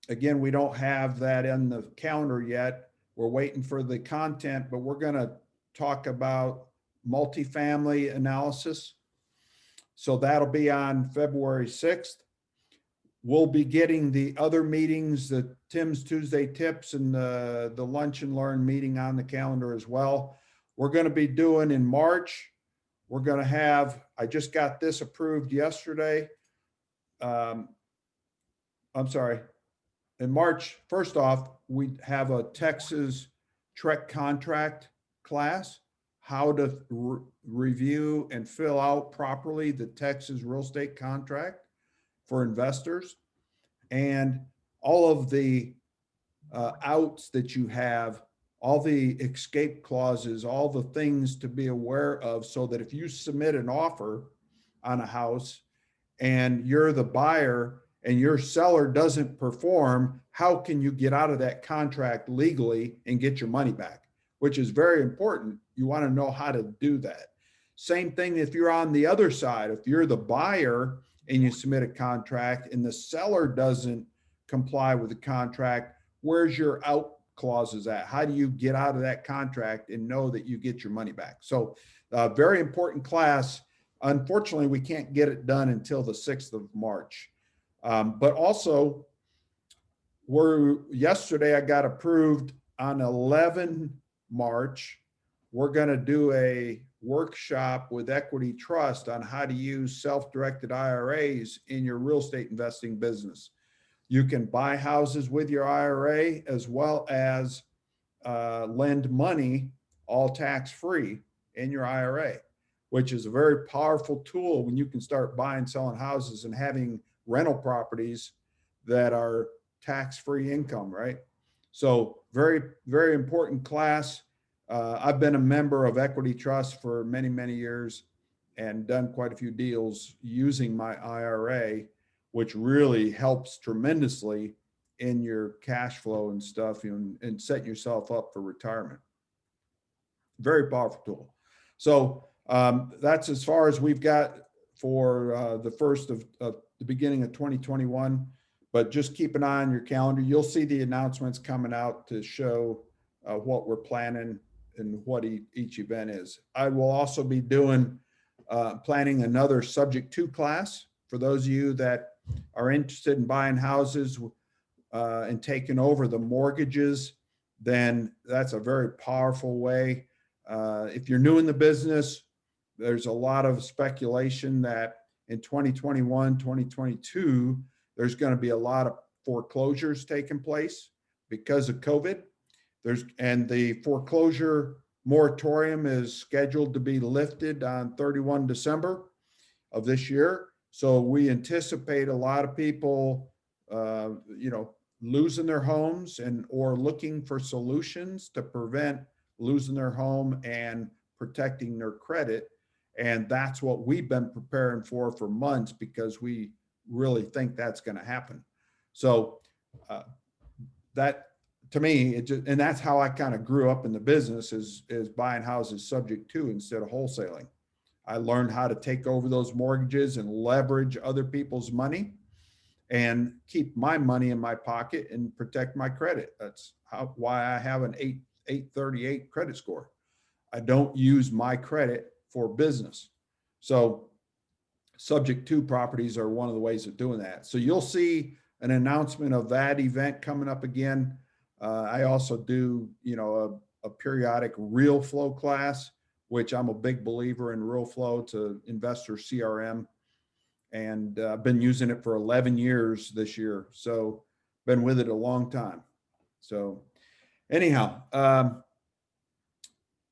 again, we don't have that in the calendar yet. We're waiting for the content, but we're going to talk about multifamily analysis. So that'll be on February 6th. We'll be getting the other meetings, the Tim's Tuesday Tips and the Lunch and Learn meeting on the calendar as well. We're going to be doing in March. We're going to have, I just got this approved yesterday. I'm sorry. In March, first off, we have a Texas TREC contract class, how to review and fill out properly the Texas real estate contract for investors, and all of the outs that you have, all the escape clauses, all the things to be aware of, so that if you submit an offer on a house and you're the buyer and your seller doesn't perform, how can you get out of that contract legally and get your money back, which is very important. You want to know how to do that. Same thing if you're on the other side. If you're the buyer and you submit a contract and the seller doesn't comply with the contract, where's your out clauses at? How do you get out of that contract and know that you get your money back? So very important class. Unfortunately, we can't get it done until the 6th of March. But also, yesterday I got approved on 11 March. We're going to do a workshop with Equity Trust on how to use self-directed IRAs in your real estate investing business. You can buy houses with your IRA as well as lend money all tax-free in your IRA, which is a very powerful tool when you can start buying, selling houses and having rental properties that are tax-free income, right? So very, very important class. I've been a member of Equity Trust for many, many years and done quite a few deals using my IRA, which really helps tremendously in your cash flow and stuff, and setting yourself up for retirement. Very powerful tool. So that's as far as we've got for the first of the beginning of 2021. But just keep an eye on your calendar. You'll see the announcements coming out to show what we're planning and what each event is. I will also be doing planning another subject to class for those of you that are interested in buying houses and taking over the mortgages. Then that's a very powerful way. If you're new in the business, there's a lot of speculation that in 2021, 2022, there's going to be a lot of foreclosures taking place because of COVID. And the foreclosure moratorium is scheduled to be lifted on 31 December of this year. So we anticipate a lot of people, losing their homes or looking for solutions to prevent losing their home and protecting their credit. And that's what we've been preparing for months, because we really think that's going to happen. So that, to me, and that's how I kind of grew up in the business, is buying houses subject to instead of wholesaling. I learned how to take over those mortgages and leverage other people's money and keep my money in my pocket and protect my credit. That's why I have an 838 credit score. I don't use my credit for business. So subject to properties are one of the ways of doing that. So you'll see an announcement of that event coming up again. I also do, a periodic real flow class, which I'm a big believer in real flow to investor CRM. And I've been using it for 11 years this year. So been with it a long time. So anyhow,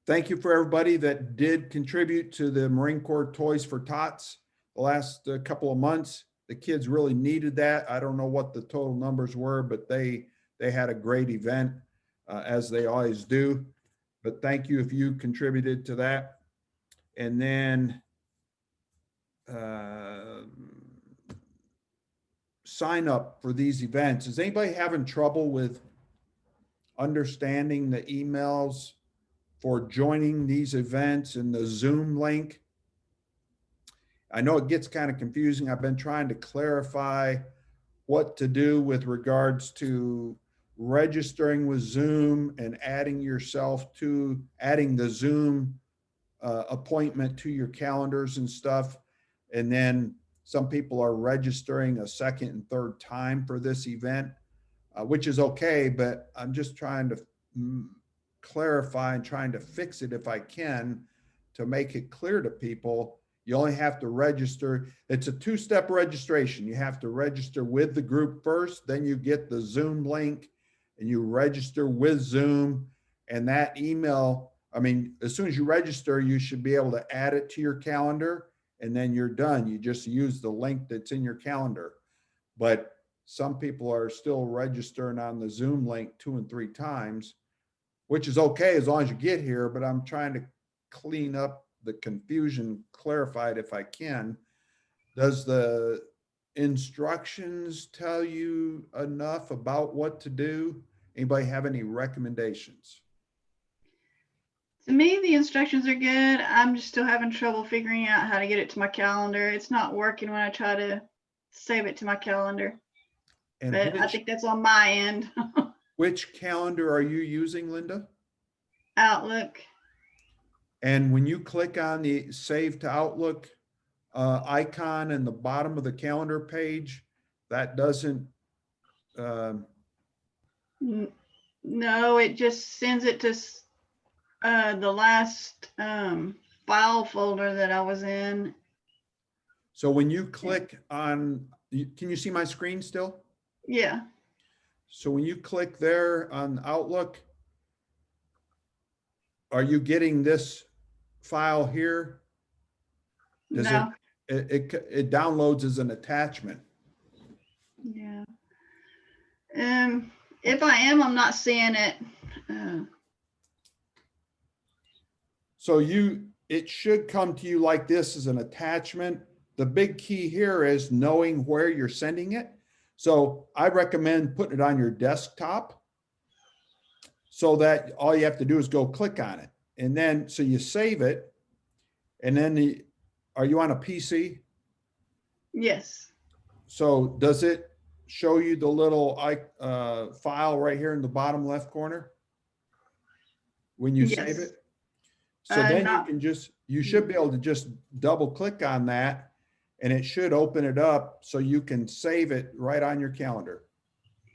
thank you for everybody that did contribute to the Marine Corps Toys for Tots the last couple of months. The kids really needed that. I don't know what the total numbers were, but they had a great event, as they always do. But thank you if you contributed to that. And then sign up for these events. Is anybody having trouble with understanding the emails for joining these events and the Zoom link? I know it gets kind of confusing. I've been trying to clarify what to do with regards to registering with Zoom and adding the Zoom appointment to your calendars and stuff. And then some people are registering a second and third time for this event, which is okay, but I'm just trying to clarify and trying to fix it if I can, to make it clear to people. You only have to register. It's a two-step registration. You have to register with the group first, then you get the Zoom link and you register with Zoom. And that email, as soon as you register, you should be able to add it to your calendar, and then you're done. You just use the link that's in your calendar. But some people are still registering on the Zoom link 2 and 3 times, which is okay as long as you get here, but I'm trying to clean up the confusion, clarify it if I can. Does the instructions tell you enough about what to do? Anybody have any recommendations? To me, the instructions are good. I'm just still having trouble figuring out how to get it to my calendar. It's not working when I try to save it to my calendar. And But I think that's on my end. which calendar are you using, Linda? Outlook. And when you click on the Save to Outlook icon in the bottom of the calendar page, that doesn't. No, it just sends it to the last file folder that I was in. So when you click on, can you see my screen still? Yeah. So when you click there on Outlook, are you getting this file here? Does No. it downloads as an attachment? Yeah. If I am, I'm not seeing it. So it should come to you like this as an attachment. The big key here is knowing where you're sending it. So I recommend putting it on your desktop so that all you have to do is go click on it. And then, so you save it. And then are you on a PC? Yes. So does it show you the little file right here in the bottom left corner when you save Yes. it? So then Not- you should be able to just double click on that and it should open it up so you can save it right on your calendar.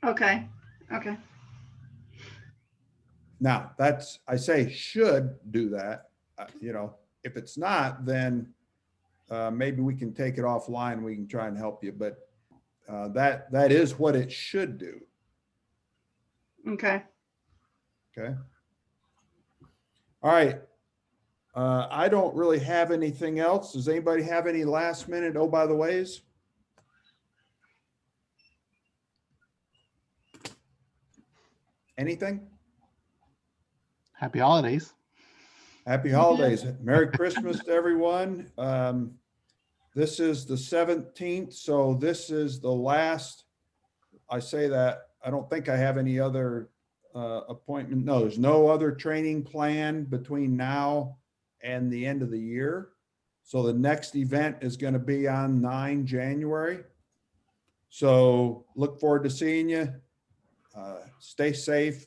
Okay. Okay. Now I say should do that. You know, if it's not, then maybe we can take it offline. We can try and help you, but that is what it should do. Okay. Okay. All right. I don't really have anything else. Does anybody have any last minute, oh, by the ways? Anything? Happy holidays. Happy holidays. Merry Christmas to everyone. This is the 17th, so this is the last. I say that, I don't think I have any other appointment. No, there's no other training plan between now and the end of the year. So the next event is going to be on 9 January. So look forward to seeing you. Stay safe,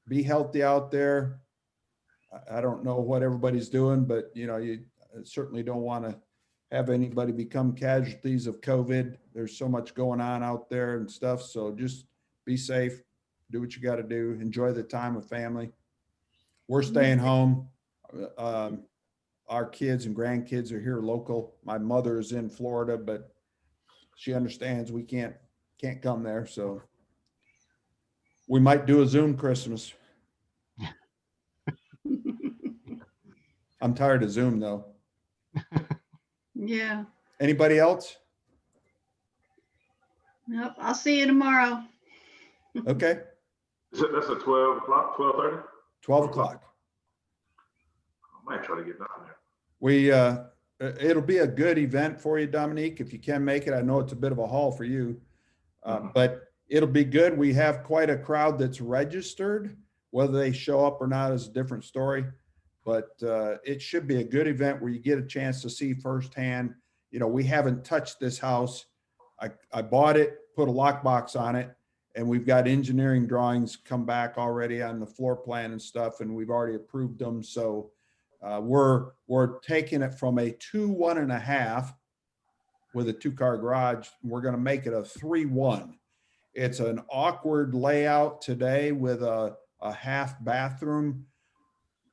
be healthy out there. I don't know what everybody's doing, but you know, you certainly don't want to have anybody become casualties of COVID. There's so much going on out there and stuff. So just be safe, do what you got to do, enjoy the time with family. We're staying home. Our kids and grandkids are here local. My mother is in Florida, but she understands we can't come there. So we might do a Zoom Christmas. I'm tired of Zoom though. Yeah. Anybody else? Nope. I'll see you tomorrow. Okay, That's at 12 o'clock, 12:30? 12 o'clock. I might try to get down there. We, it'll be a good event for you, Dominique, if you can make it. I know it's a bit of a haul for you, but it'll be good. We have quite a crowd that's registered. Whether they show up or not is a different story, but it should be a good event where you get a chance to see firsthand. You know, we haven't touched this house. I bought it, put a lockbox on it, and we've got engineering drawings come back already on the floor plan and stuff, and we've already approved them. So we're taking it from a 2-1.5 with a 2-car garage. We're going to make it a 3-1. It's an awkward layout today with a half bathroom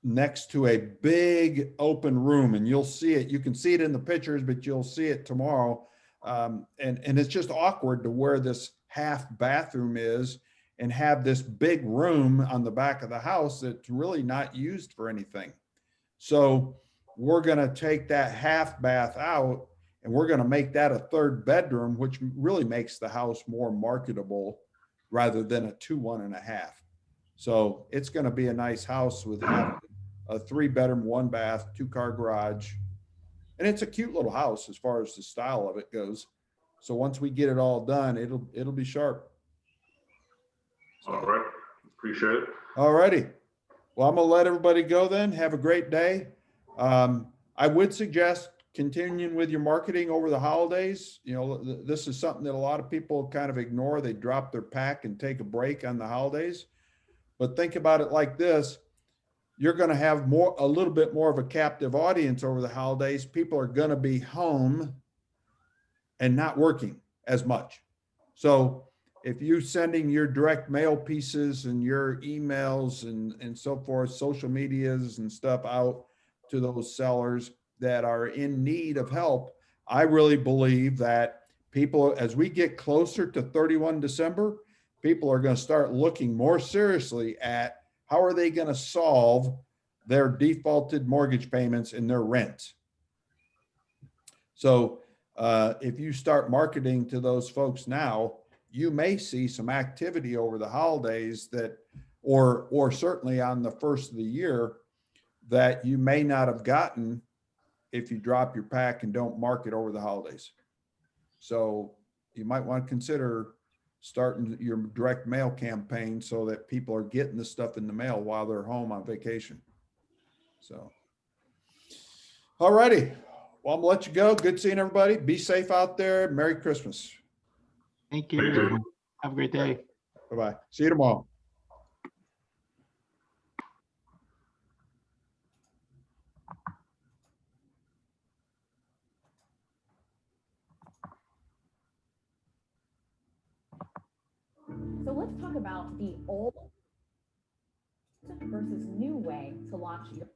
next to a big open room, and you'll see it. You can see it in the pictures, but you'll see it tomorrow. And it's just awkward to where this half bathroom is and have this big room on the back of the house that's really not used for anything. So we're going to take that half bath out and we're going to make that a 3rd bedroom, which really makes the house more marketable rather than a 2-1.5. So it's going to be a nice house with a 3-bedroom, 1-bath, 2-car garage. And it's a cute little house as far as the style of it goes. So once we get it all done, it'll be sharp. All right, appreciate it. All righty. Well, I'm gonna let everybody go then. Have a great day. I would suggest continuing with your marketing over the holidays. You know, this is something that a lot of people kind of ignore. They drop their pack and take a break on the holidays. But think about it like this. You're going to have a little bit more of a captive audience over the holidays. People are going to be home and not working as much. So if you're sending your direct mail pieces and your emails and so forth, social medias and stuff out to those sellers that are in need of help, I really believe that people, as we get closer to 31 December, people are going to start looking more seriously at how are they going to solve their defaulted mortgage payments and their rent. So if you start marketing to those folks now, you may see some activity over the holidays that, or certainly on the first of the year, that you may not have gotten if you drop your pack and don't market over the holidays. So you might want to consider starting your direct mail campaign so that people are getting the stuff in the mail while they're home on vacation. So, all righty. Well, I'm gonna let you go. Good seeing everybody. Be safe out there. Merry Christmas. Thank you. Thank you. Have a great day. Bye-bye. See you tomorrow. So let's talk about the old versus new way to launch your